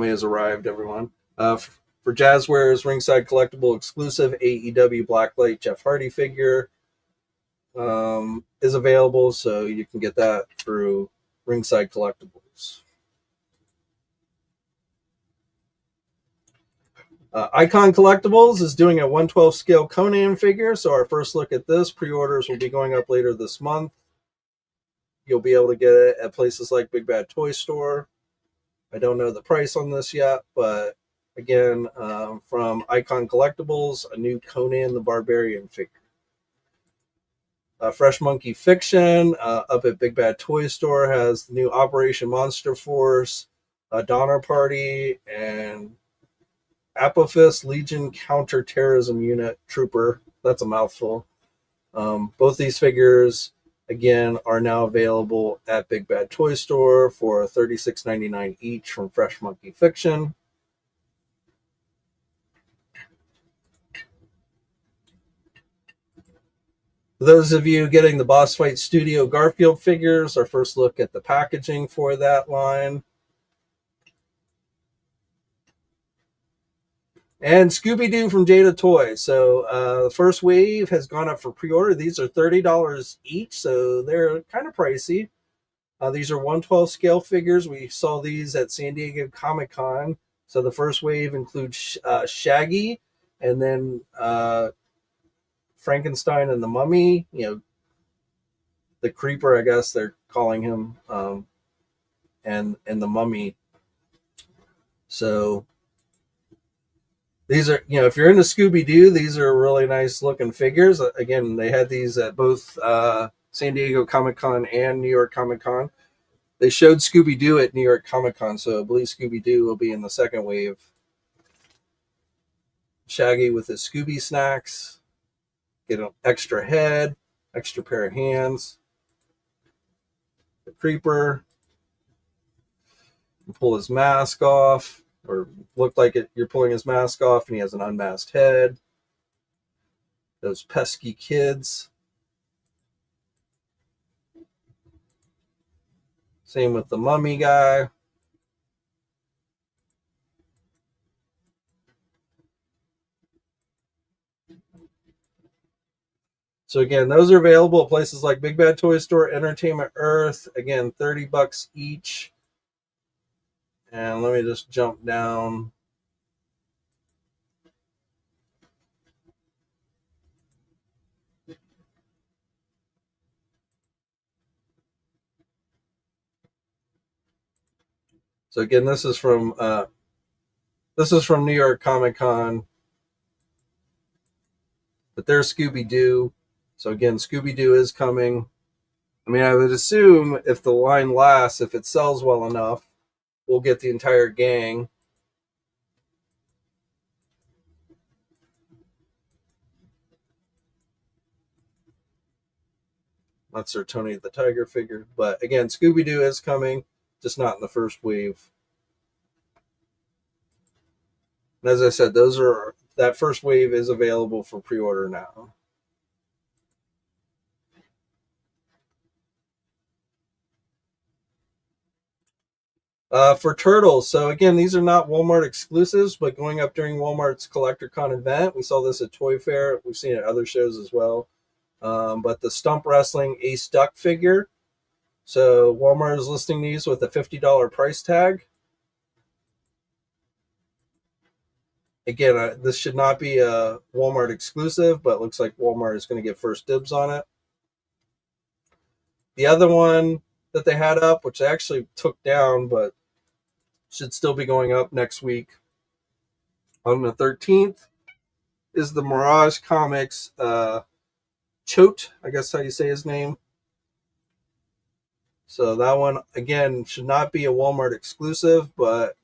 has arrived, everyone. For Jazzware's Ringside Collectible exclusive AEW Blacklight Jeff Hardy figure is available, so you can get that through Ringside Collectibles. Icon Collectibles is doing a 1/12 scale Conan figure, so our first look at this. Pre-orders will be going up later this month. You'll be able to get it at places like Big Bad Toy Store. I don't know the price on this yet, but again, from Icon Collectibles, a new Conan the Barbarian figure. Fresh Monkey Fiction up at Big Bad Toy Store has the new Operation Monster Force, Donner Party, and Apophis Legion Counterterrorism Unit Trooper. That's a mouthful. Both these figures again, are now available at Big Bad Toy Store for $36.99 each from Fresh Monkey Fiction. For those of you getting the Boss Fight Studio Garfield figures, our first look at the packaging for that line. And Scooby-Doo from Jada Toys. So the first wave has gone up for pre-order. These are $30 each, so they're kind of pricey. These are 1/12 scale figures. We saw these at San Diego Comic-Con. So the first wave includes Shaggy, and then Frankenstein and the Mummy. The Creeper, I guess they're calling him, and the Mummy. So these are, if you're into Scooby-Doo, these are really nice looking figures. Again, they had these at both San Diego Comic-Con and New York Comic-Con. They showed Scooby-Doo at New York Comic-Con, so I believe Scooby-Doo will be in the second wave. Shaggy with his Scooby snacks. Get an extra head, extra pair of hands. The Creeper. Pull his mask off, or looked like you're pulling his mask off, and he has an unmasked head. Those pesky kids. Same with the Mummy guy. So again, those are available at places like Big Bad Toy Store, Entertainment Earth. Again, $30 each. And let me just jump down. So again, this is from New York Comic Con, but there's Scooby-Doo. So again, Scooby-Doo is coming. I mean, I would assume if the line lasts, if it sells well enough, we'll get the entire gang. That's Sir Tony the Tiger figure. But again, Scooby-Doo is coming, just not in the first wave. And as I said, that first wave is available for pre-order now. For Turtles, so again, these are not Walmart exclusives, but going up during Walmart's CollectorCon event. We saw this at Toy Fair. We've seen it at other shows as well. But the Stump Wrestling Ace Duck figure. So Walmart is listing these with a $50 price tag. Again, this should not be a Walmart exclusive, but it looks like Walmart is going to get first dibs on it. The other one that they had up, which I actually took down, but should still be going up next week on the 13th, is the Mirage Comics Choate, I guess how you say his name. So that one, again, should not be a Walmart exclusive, but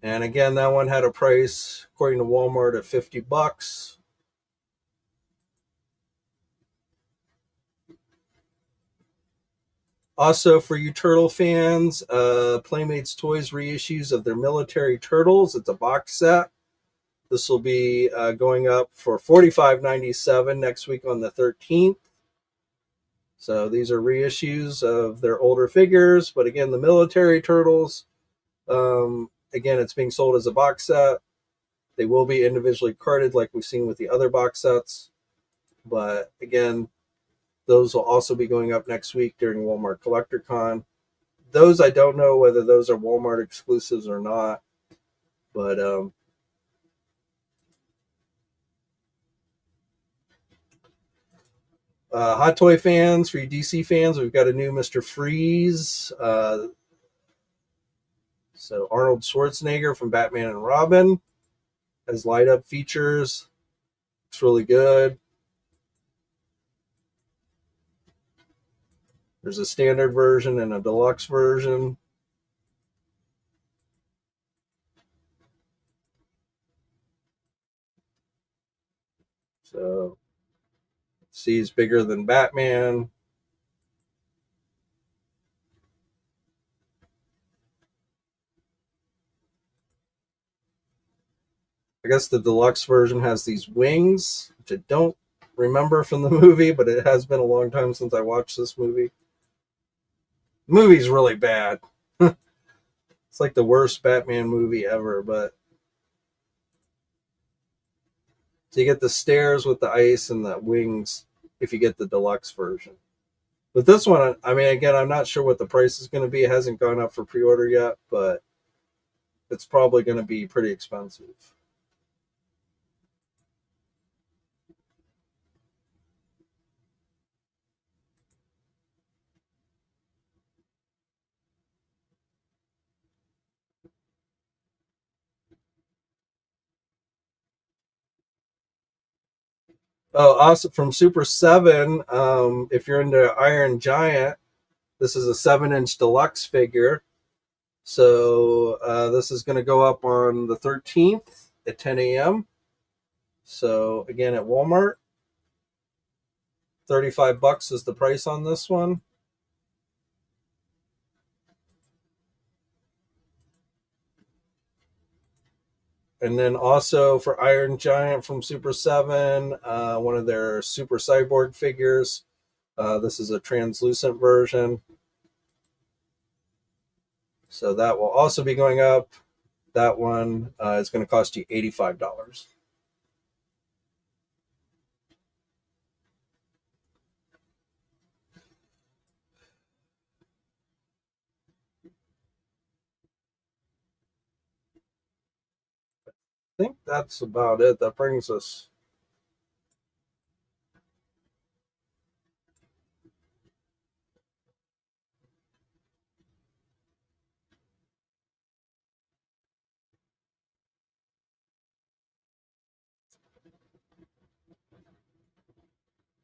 and again, that one had a price, according to Walmart, of $50. Also, for you turtle fans, Playmates Toys reissues of their military turtles. It's a box set. This will be going up for $45.97 next week on the 13th. So these are reissues of their older figures. But again, the military turtles, again, it's being sold as a box set. They will be individually carded like we've seen with the other box sets. But again, those will also be going up next week during Walmart CollectorCon. Those, I don't know whether those are Walmart exclusives or not. But Hot Toy fans, for you DC fans, we've got a new Mr. Freeze. So Arnold Schwarzenegger from Batman and Robin has light up features. Looks really good. There's a standard version and a deluxe version. So C is bigger than Batman. I guess the deluxe version has these wings, which I don't remember from the movie, but it has been a long time since I watched this movie. The movie's really bad. It's like the worst Batman movie ever, but so you get the stairs with the ice and the wings if you get the deluxe version. But this one, I mean, again, I'm not sure what the price is going to be. It hasn't gone up for pre-order yet, but it's probably going to be pretty expensive. Oh, also from Super 7, if you're into Iron Giant, this is a 7-inch deluxe figure. So this is going to go up on the 13th at 10 a.m. So again, at Walmart, $35 is the price on this one. And then also for Iron Giant from Super 7, one of their Super Cyborg figures. This is a translucent version. So that will also be going up. That one is going to cost you $85. I think that's about it. That brings us.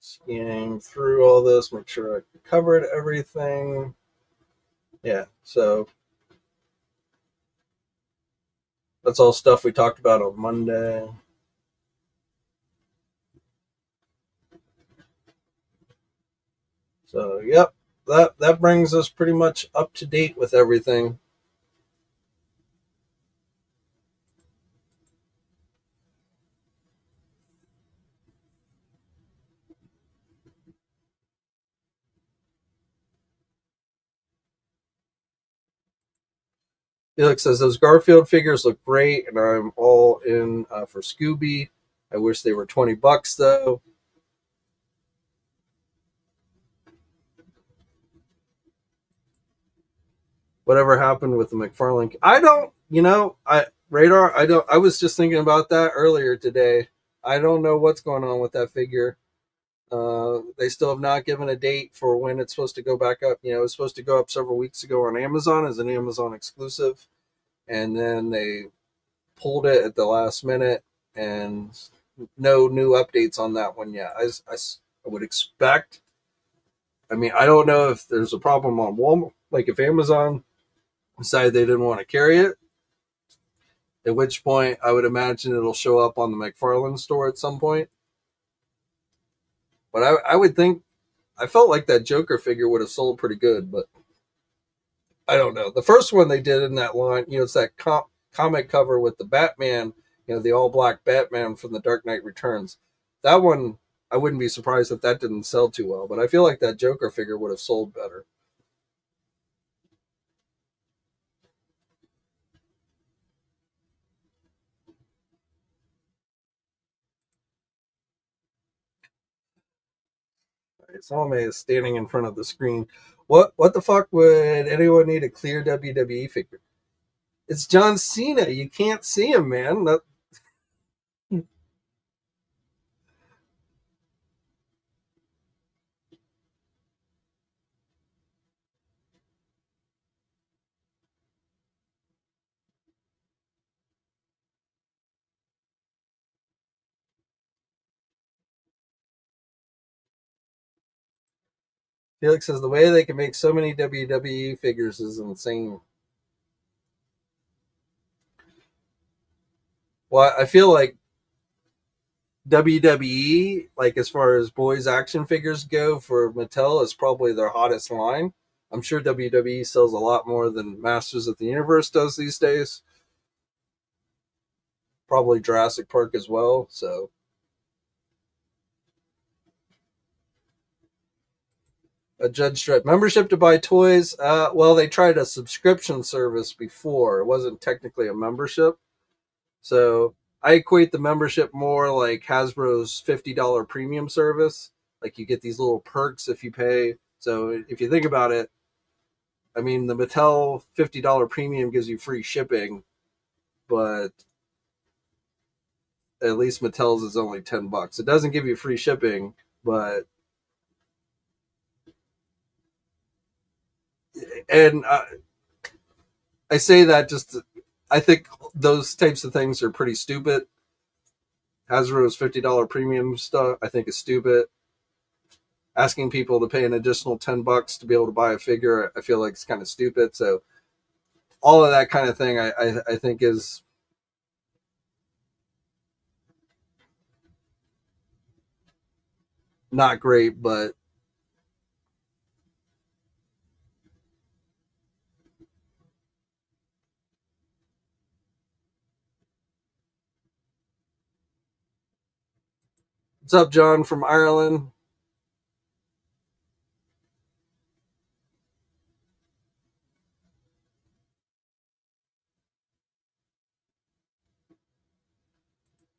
Scanning through all this, make sure I covered everything. Yeah, so that's all stuff we talked about on Monday. So, yep, that brings us pretty much up to date with everything. Felix says those Garfield figures look great, and I'm all in for Scooby. I wish they were $20 though. Whatever happened with the McFarlane? I don't, I radar. I don't. I was just thinking about that earlier today. I don't know what's going on with that figure. They still have not given a date for when it's supposed to go back up. It was supposed to go up several weeks ago on Amazon as an Amazon exclusive, and then they pulled it at the last minute, and no new updates on that one yet. I would expect. I mean, I don't know if there's a problem on Walmart, like if Amazon decided they didn't want to carry it, at which point I would imagine it'll show up on the McFarlane store at some point. But I would think I felt like that Joker figure would have sold pretty good, but I don't know. The first one they did in that line, it's that comic cover with the Batman, the all black Batman from the Dark Knight Returns. That one, I wouldn't be surprised if that didn't sell too well, but I feel like that Joker figure would have sold better. Salome is standing in front of the screen. What the fuck would anyone need a clear WWE figure? It's John Cena. You can't see him, man. Felix says the way they can make so many WWE figures is insane. Well, I feel like WWE, like as far as boys action figures go for Mattel, is probably their hottest line. I'm sure WWE sells a lot more than Masters of the Universe does these days. Probably Jurassic Park as well. So a Judge Dredd membership to buy toys. Well, they tried a subscription service before. It wasn't technically a membership. So I equate the membership more like Hasbro's $50 premium service. Like you get these little perks if you pay. So if you think about it, I mean, the Mattel $50 premium gives you free shipping, but at least Mattel's is only $10. It doesn't give you free shipping, but and I say that I think those types of things are pretty stupid. Hasbro's $50 premium stuff I think is stupid. Asking people to pay an additional $10 to be able to buy a figure, I feel like it's kind of stupid. So all of that kind of thing, I think is not great. But what's up, John from Ireland?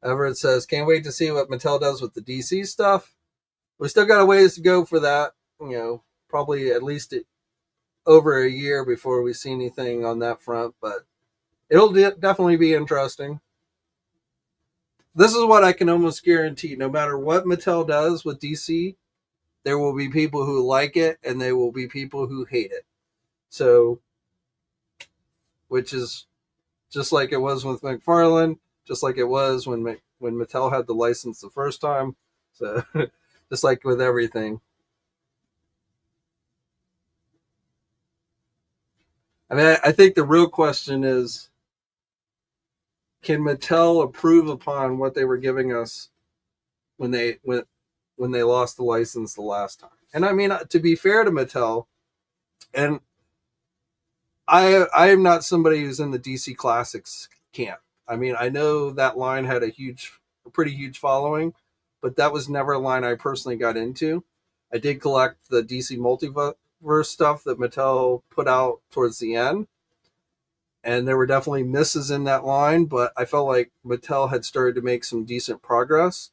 Everett says, can't wait to see what Mattel does with the DC stuff. We still got a ways to go for that. Probably at least over a year before we see anything on that front, but it'll definitely be interesting. This is what I can almost guarantee. No matter what Mattel does with DC, there will be people who like it and there will be people who hate it. So, which is just like it was with McFarlane, just like it was when Mattel had the license the first time. So, just like with everything. I mean, I think the real question is, can Mattel improve upon what they were giving us when they lost the license the last time? And I mean, to be fair to Mattel, and I am not somebody who's in the DC Classics camp. I mean, I know that line had a pretty huge following, but that was never a line I personally got into. I did collect the DC Multiverse stuff that Mattel put out towards the end, and there were definitely misses in that line, but I felt like Mattel had started to make some decent progress.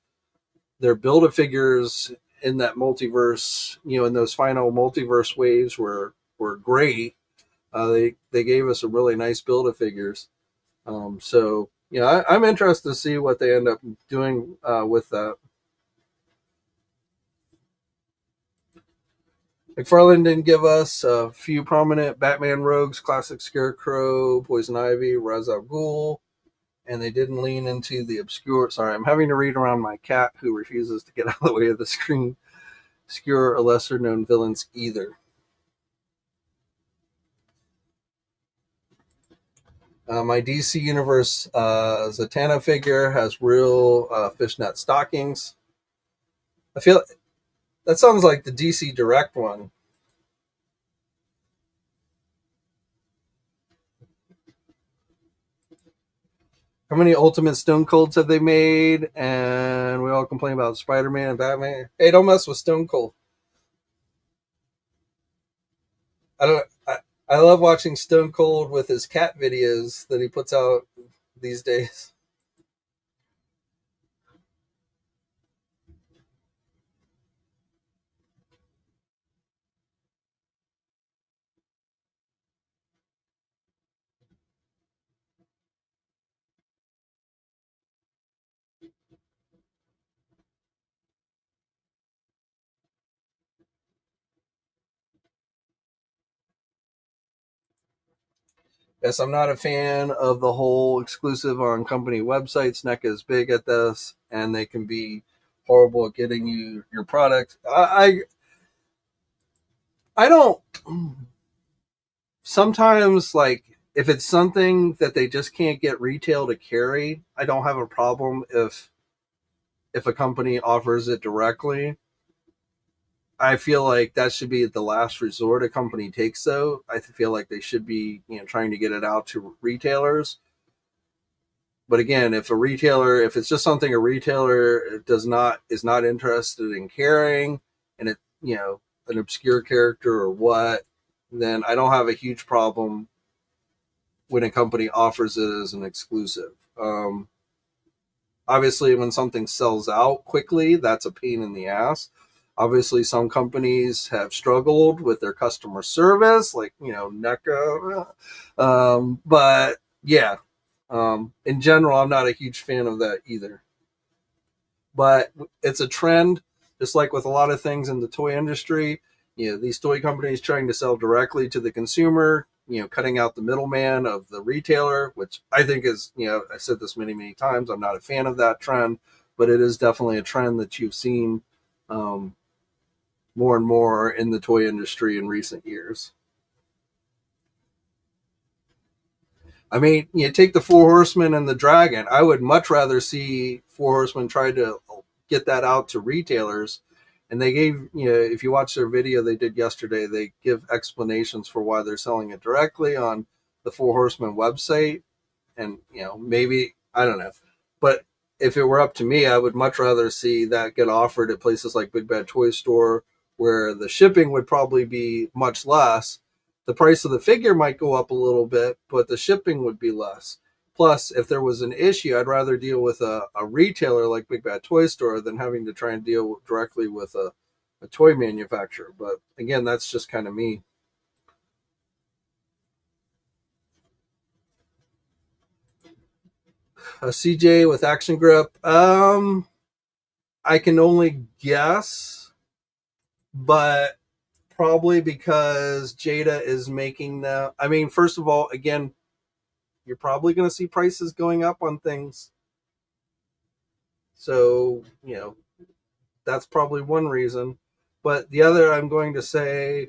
Their Build-A-Figures in that multiverse, in those final multiverse waves were great. They gave us a really nice Build-A-Figures. So I'm interested to see what they end up doing with that. McFarlane didn't give us a few prominent Batman rogues, classic Scarecrow, Poison Ivy, Ra's al Ghul, and they didn't lean into the obscure. Sorry, I'm having to read around my cat who refuses to get out of the way of the screen. Obscure or lesser known villains either. My DC Universe Zatanna figure has real fishnet stockings. I feel that sounds like the DC Direct one. How many Ultimate Stone Colds have they made? And we all complain about Spider-Man and Batman. Hey, don't mess with Stone Cold. I don't. I love watching Stone Cold with his cat videos that he puts out these days. Yes, I'm not a fan of the whole exclusive on company websites. NECA is big at this, and they can be horrible at getting you your product. I don't. Sometimes, like if it's something that they just can't get retail to carry, I don't have a problem if if a company offers it directly, I feel like that should be the last resort a company takes. Though I feel like they should be, trying to get it out to retailers. But again, if it's just something a retailer is not interested in carrying, and an obscure character or what, then I don't have a huge problem when a company offers it as an exclusive. Obviously, when something sells out quickly, that's a pain in the ass. Obviously, some companies have struggled with their customer service, like NECA. But yeah, in general, I'm not a huge fan of that either. But it's a trend, just like with a lot of things in the toy industry. These toy companies trying to sell directly to the consumer, cutting out the middleman of the retailer, which I think is, I said this many, many times, I'm not a fan of that trend, but it is definitely a trend that you've seen um, more and more in the toy industry in recent years. I mean, take the Four Horsemen and the Dragon. I would much rather see Four Horsemen try to get that out to retailers. And they gave, if you watch their video they did yesterday, they give explanations for why they're selling it directly on the Four Horsemen website. And, maybe, I don't know. But if it were up to me, I would much rather see that get offered at places like Big Bad Toy Store, where the shipping would probably be much less. The price of the figure might go up a little bit, but the shipping would be less. Plus, if there was an issue, I'd rather deal with a retailer like Big Bad Toy Store than having to try and deal directly with a toy manufacturer. But again, that's just kind of me. A CJ with action grip. I can only guess, but probably because Jada is making the. I mean, first of all, again, you're probably going to see prices going up on things. So, that's probably one reason. But the other, I'm going to say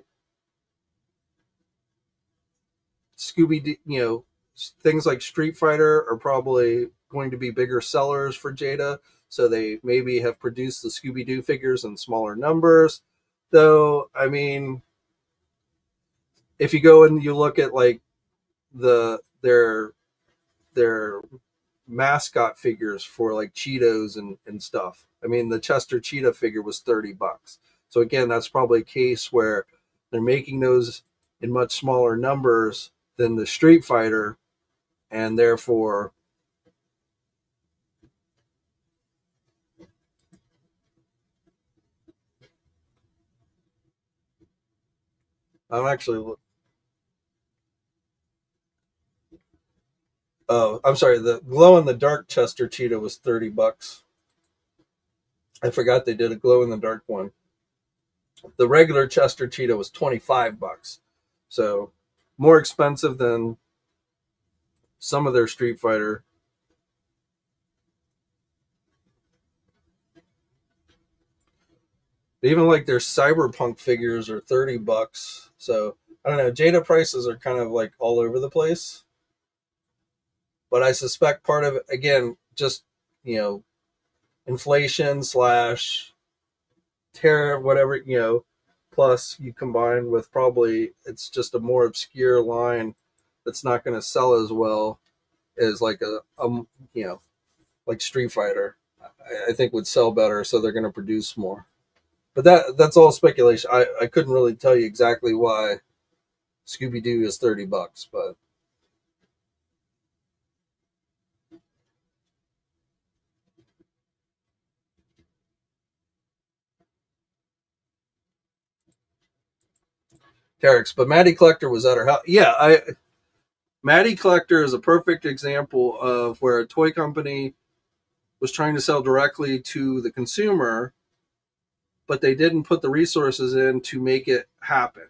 Scooby-Doo, things like Street Fighter are probably going to be bigger sellers for Jada. So they maybe have produced the Scooby-Doo figures in smaller numbers. Though, I mean, if you go and you look at like their mascot figures for like Cheetos and stuff. I mean, the Chester Cheetah figure was $30. So again, that's probably a case where they're making those in much smaller numbers than the Street Fighter, and therefore I'm actually oh, I'm sorry, the glow in the dark Chester Cheetah was $30. I forgot they did a glow in the dark one. The regular Chester Cheetah was $25. So more expensive than some of their Street Fighter. Even like their Cyberpunk figures are $30. So I don't know. Jada prices are kind of like all over the place. But I suspect part of it, again, just, you know, inflation slash tariff, whatever, plus you combine with probably it's just a more obscure line that's not going to sell as well as like you know, like Street Fighter. I think would sell better, so they're going to produce more. But that's all speculation. I couldn't really tell you exactly why Scooby Doo is $30, but Terex. But Maddie Collector was at her house. Yeah, Maddie Collector is a perfect example of where a toy company was trying to sell directly to the consumer, but they didn't put the resources in to make it happen.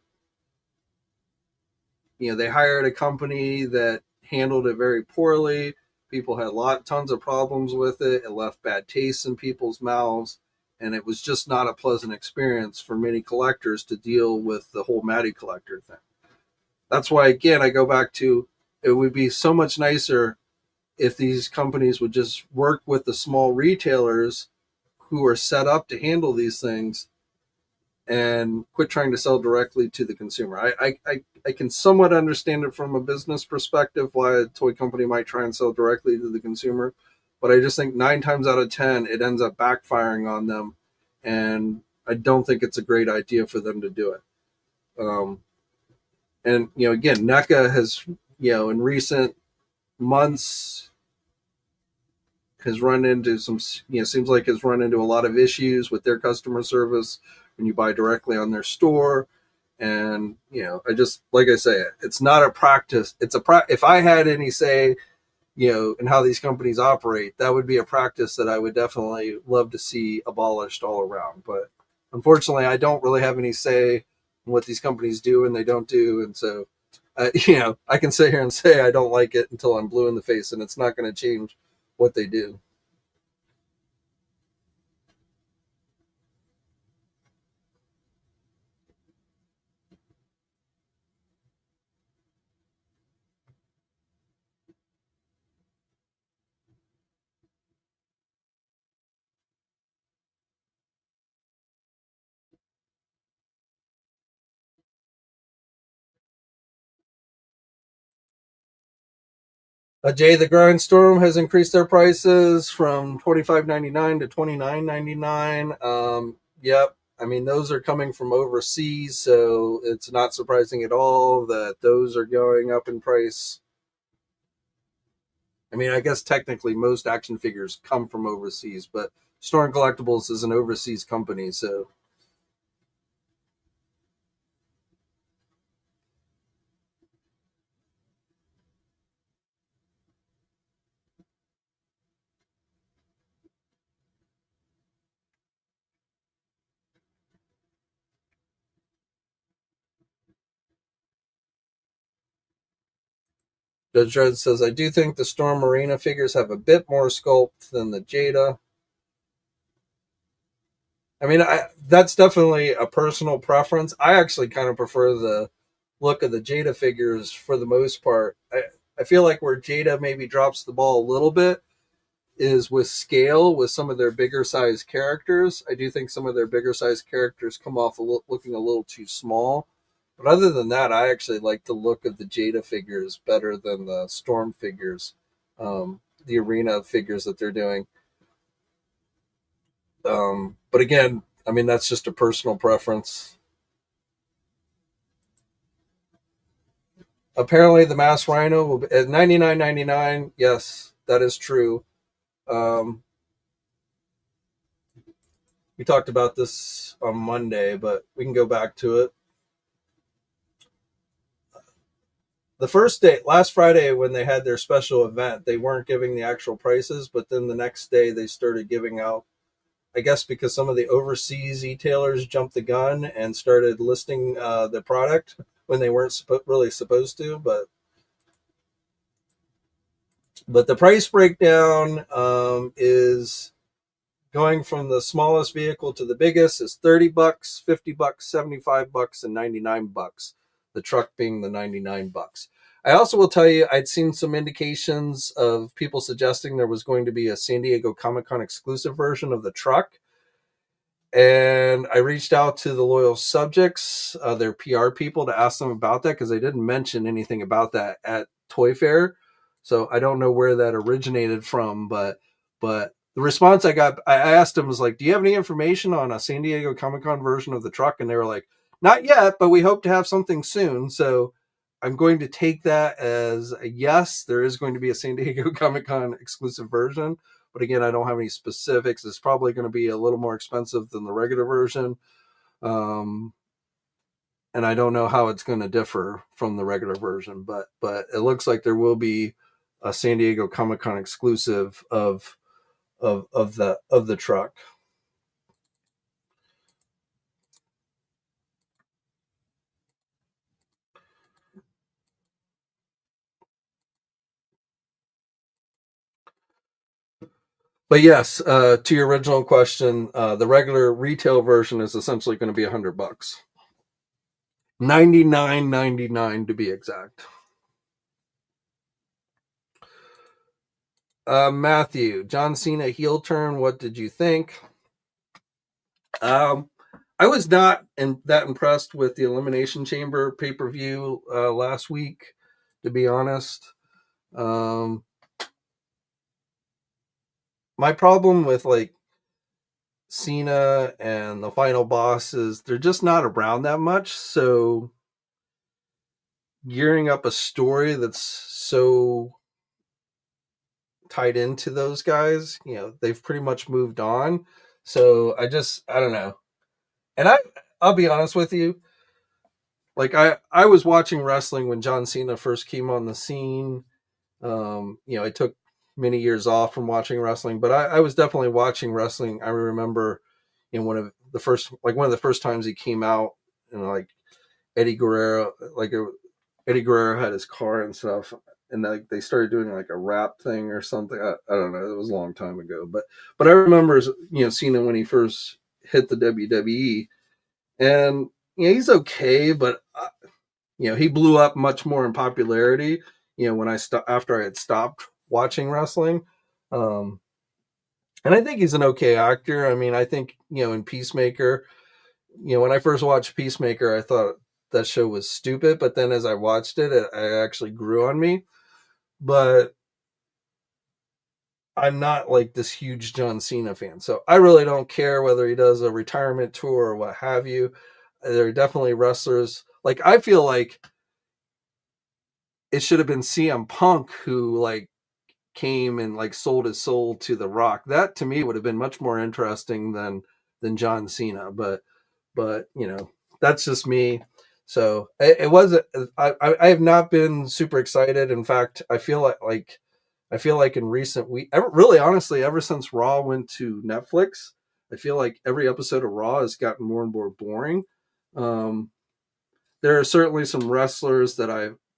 They hired a company that handled it very poorly. People had tons of problems with it. It left bad taste in people's mouths, and it was just not a pleasant experience for many collectors to deal with the whole Maddie Collector thing. That's why, again, I go back to it would be so much nicer if these companies would just work with the small retailers who are set up to handle these things and quit trying to sell directly to the consumer. I can somewhat understand it from a business perspective why a toy company might try and sell directly to the consumer, but I just think 9 times out of 10 it ends up backfiring on them, and I don't think it's a great idea for them to do it. And again, NECA has in recent months has run into some seems like has run into a lot of issues with their customer service when you buy directly on their store. And I just, like I say, it's not a practice. If I had any say in how these companies operate, that would be a practice that I would definitely love to see abolished all around. But unfortunately, I don't really have any say in what these companies do and they don't do. And so I can sit here and say I don't like it until I'm blue in the face, and it's not going to change what they do. Jay the Grindstorm has increased their prices from $25.99 to $29.99. Yep. I mean, those are coming from overseas, so it's not surprising at all that those are going up in price. I mean, I guess technically most action figures come from overseas, but Storm Collectibles is an overseas company, so Judge Dredd says, I do think the Storm Arena figures have a bit more sculpt than the Jada. I mean, that's definitely a personal preference. I actually kind of prefer the look of the Jada figures for the most part. I feel like where Jada maybe drops the ball a little bit is with scale with some of their bigger size characters. I do think some of their bigger size characters come off looking a little too small. But other than that, I actually like the look of the Jada figures better than the Storm figures, the arena figures that they're doing. But again, I mean, that's just a personal preference. Apparently, the Mass Rhino will be at $99.99. Yes, that is true. Um, we talked about this on Monday, but we can go back to it. The first day, last Friday, when they had their special event, they weren't giving the actual prices, but then the next day they started giving out. I guess because some of the overseas e-tailers jumped the gun and started listing the product when they weren't really supposed to. But the price breakdown is going from the smallest vehicle to the biggest is $30, $50, $75, and $99. The truck being the $99. I also will tell you, I'd seen some indications of people suggesting there was going to be a San Diego Comic-Con exclusive version of the truck. And I reached out to the loyal subjects, their PR people, to ask them about that because they didn't mention anything about that at Toy Fair. So I don't know where that originated from, but the response I got, I asked them was like, "Do you have any information on a San Diego Comic Con version of the truck?" And they were like, "Not yet, but we hope to have something soon." So I'm going to take that as a yes. There is going to be a San Diego Comic Con exclusive version. But again, I don't have any specifics. It's probably going to be a little more expensive than the regular version. Um, and I don't know how it's going to differ from the regular version, but it looks like there will be a San Diego Comic Con exclusive of the truck. But yes, to your original question, the regular retail version is essentially going to be $100, 99.99 to be exact. Matthew, John Cena heel turn. What did you think? Um, I was not that impressed with the Elimination Chamber pay-per-view last week, to be honest. Um, my problem with like Cena and the final boss is they're just not around that much. So gearing up a story that's so tied into those guys, they've pretty much moved on. So I don't know. And I'll be honest with you, like I was watching wrestling when John Cena first came on the scene. I took many years off from watching wrestling, but I was definitely watching wrestling. I remember in one of the first times he came out, and like Eddie Guerrero, Eddie Guerrero had his car and stuff, and like they started doing like a rap thing or something. I don't know. It was a long time ago, but I remember Cena when he first hit the WWE, and he's okay, but he blew up much more in popularity. When after I had stopped watching wrestling, um, and I think he's an okay actor. I mean, I think in Peacemaker, when I first watched Peacemaker, I thought that show was stupid, but then as I watched it actually grew on me. But I'm not like this huge John Cena fan, so I really don't care whether he does a retirement tour or what have you. There are definitely wrestlers. Like I feel like it should have been CM Punk who like came and like sold his soul to The Rock. That to me would have been much more interesting than John Cena. But that's just me. So it wasn't. I have not been super excited. In fact, I feel like in recent week, really honestly, ever since Raw went to Netflix, I feel like every episode of Raw has gotten more and more boring. Um, there are certainly some wrestlers that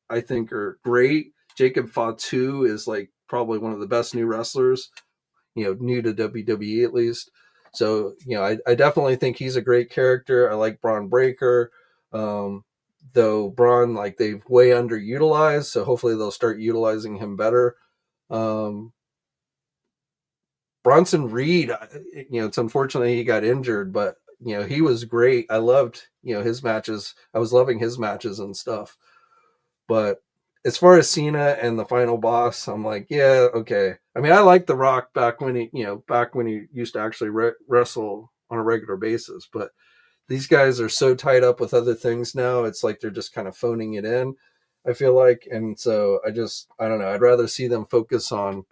I think are great. Jacob Fatu is like probably one of the best new wrestlers, new to WWE at least. So, I definitely think he's a great character. I like Braun Breaker. Though Braun, like they've way underutilized, so hopefully they'll start utilizing him better. Um, Bronson Reed, it's unfortunately he got injured, but he was great. I loved, his matches. I was loving his matches and stuff. But as far as Cena and the final boss, I'm like, yeah, okay. I mean, I like The Rock back when he used to actually wrestle on a regular basis. But these guys are so tied up with other things now. It's like they're just kind of phoning it in. I feel like, and so I don't know. I'd rather see them focus on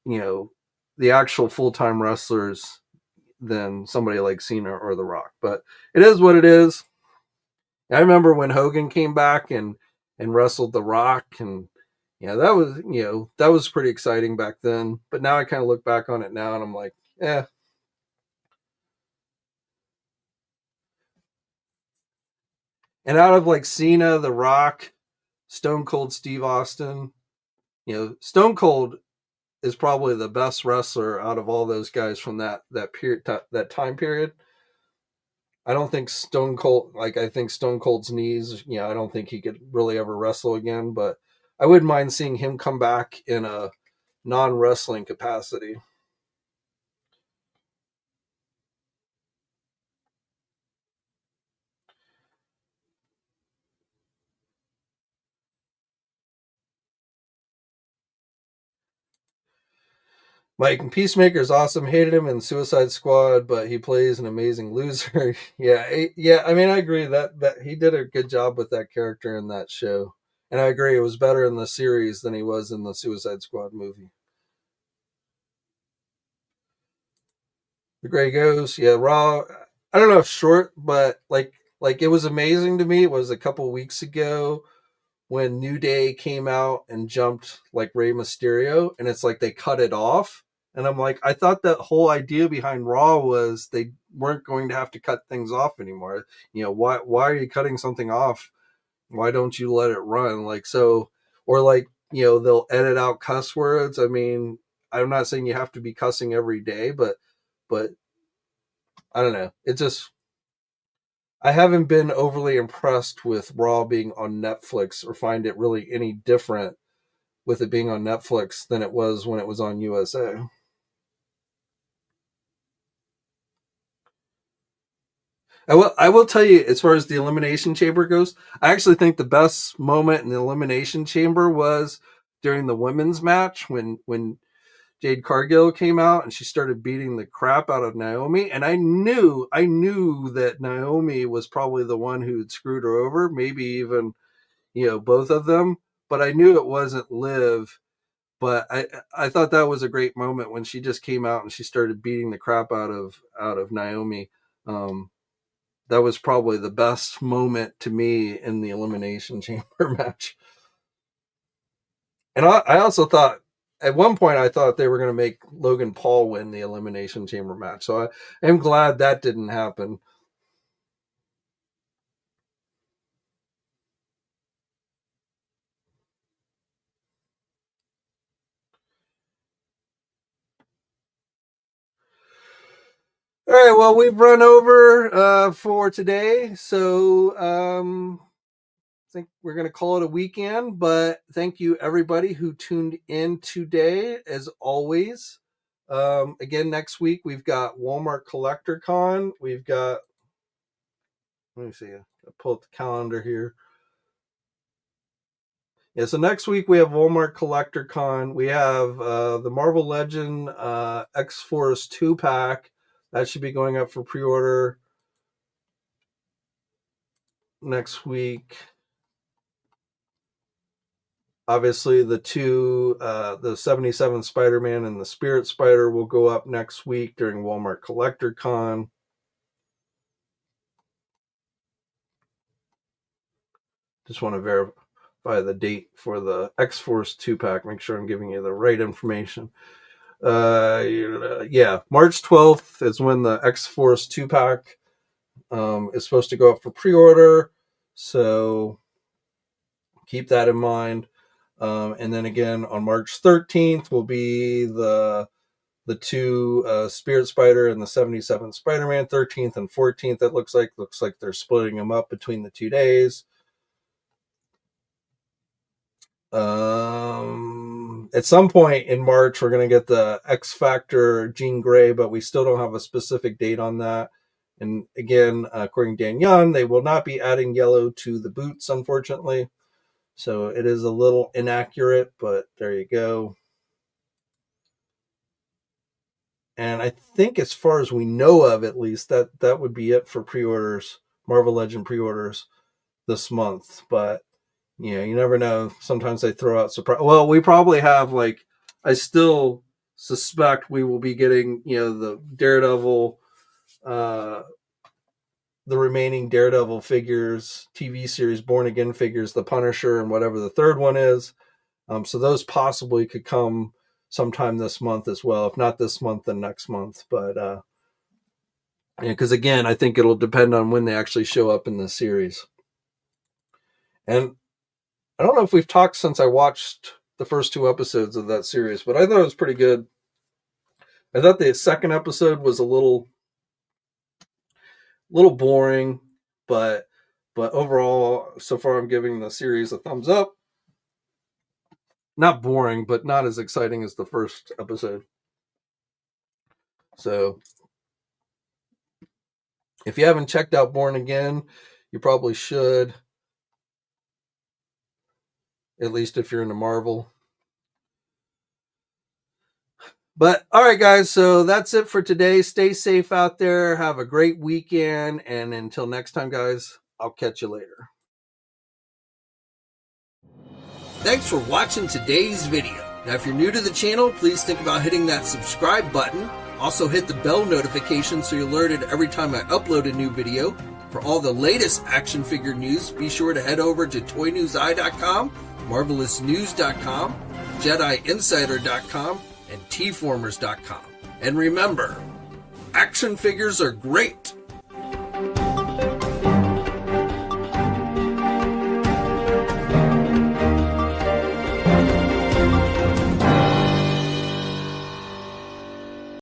the actual full time wrestlers than somebody like Cena or The Rock. But it is what it is. I remember when Hogan came back and wrestled The Rock, and that was pretty exciting back then. But now I kind of look back on it now and I'm like, eh. And out of like Cena, The Rock, Stone Cold Steve Austin, Stone Cold is probably the best wrestler out of all those guys from that period, that time period. I don't think Stone Cold, like I think Stone Cold's knees, I don't think he could really ever wrestle again, but I wouldn't mind seeing him come back in a non-wrestling capacity. Mike Peacemaker is awesome. Hated him in Suicide Squad, but he plays an amazing loser. Yeah. I mean, I agree that he did a good job with that character in that show, and I agree it was better in the series than he was in the Suicide Squad movie. The Gray Ghost, yeah, Raw. I don't know if short, but like it was amazing to me. It was a couple weeks ago when New Day came out and jumped like Rey Mysterio, and it's like they cut it off. And I'm like, I thought that whole idea behind Raw was they weren't going to have to cut things off anymore. Why are you cutting something off? Why don't you let it run? Like so, or like they'll edit out cuss words. I mean, I'm not saying you have to be cussing every day, but I don't know. It just I haven't been overly impressed with Raw being on Netflix or find it really any different with it being on Netflix than it was when it was on USA. I will tell you, as far as the Elimination Chamber goes, I actually think the best moment in the Elimination Chamber was during the women's match when Jade Cargill came out and she started beating the crap out of Naomi. And I knew that Naomi was probably the one who had screwed her over, maybe even, both of them. But I knew it wasn't Liv. But I thought that was a great moment when she just came out and she started beating the crap out of Naomi. That was probably the best moment to me in the Elimination Chamber match. And I also thought, at one point, I thought they were going to make Logan Paul win the Elimination Chamber match. So I am glad that didn't happen. All right, well, we've run over for today. So I think we're going to call it a weekend, but thank you everybody who tuned in today. As always, again, next week we've got Walmart Collector Con. We've got, let me see, I'll pull up the calendar here. Yeah, so next week we have Walmart Collector Con. We have the Marvel Legend X-Force 2-pack. That should be going up for pre-order next week. Obviously, the 77 Spider-Man and the Spirit Spider will go up next week during Walmart Collector Con. Just want to verify the date for the X-Force 2-pack. Make sure I'm giving you the right information. Yeah, March 12th is when the X-Force 2-pack is supposed to go up for pre-order. So keep that in mind. And then again on March 13th will be the two Spirit Spider and the 77 Spider-Man. 13th and 14th, it looks like they're splitting them up between the 2 days. At some point in March, we're going to get the X Factor Jean Grey, but we still don't have a specific date on that. And again, according to Dan Young, they will not be adding yellow to the boots, unfortunately. So it is a little inaccurate, but there you go. And I think as far as we know of, at least, that would be it for pre-orders, Marvel Legend pre-orders this month. But, you never know. Sometimes they throw out surprise. Well, we probably have, I still suspect we will be getting, the Daredevil, the remaining Daredevil figures, TV series, Born Again figures, the Punisher, and whatever the third one is. So those possibly could come sometime this month as well. If not this month, then next month. But because again, I think it'll depend on when they actually show up in the series. And I don't know if we've talked since I watched the first 2 episodes of that series, but I thought it was pretty good. I thought the second episode was a little boring, but overall, so far I'm giving the series a thumbs up. Not boring, but not as exciting as the first episode. So if you haven't checked out Born Again, you probably should. At least if you're into Marvel. But all right, guys, so that's it for today. Stay safe out there. Have a great weekend. And until next time, guys, I'll catch you later. Thanks for watching today's video. Now, if you're new to the channel, please think about hitting that subscribe button. Also hit the bell notification so you're alerted every time I upload a new video. For all the latest action figure news, be sure to head over to toynewseye.com, marvelousnews.com, JediInsider.com, and tformers.com. And remember, action figures are great,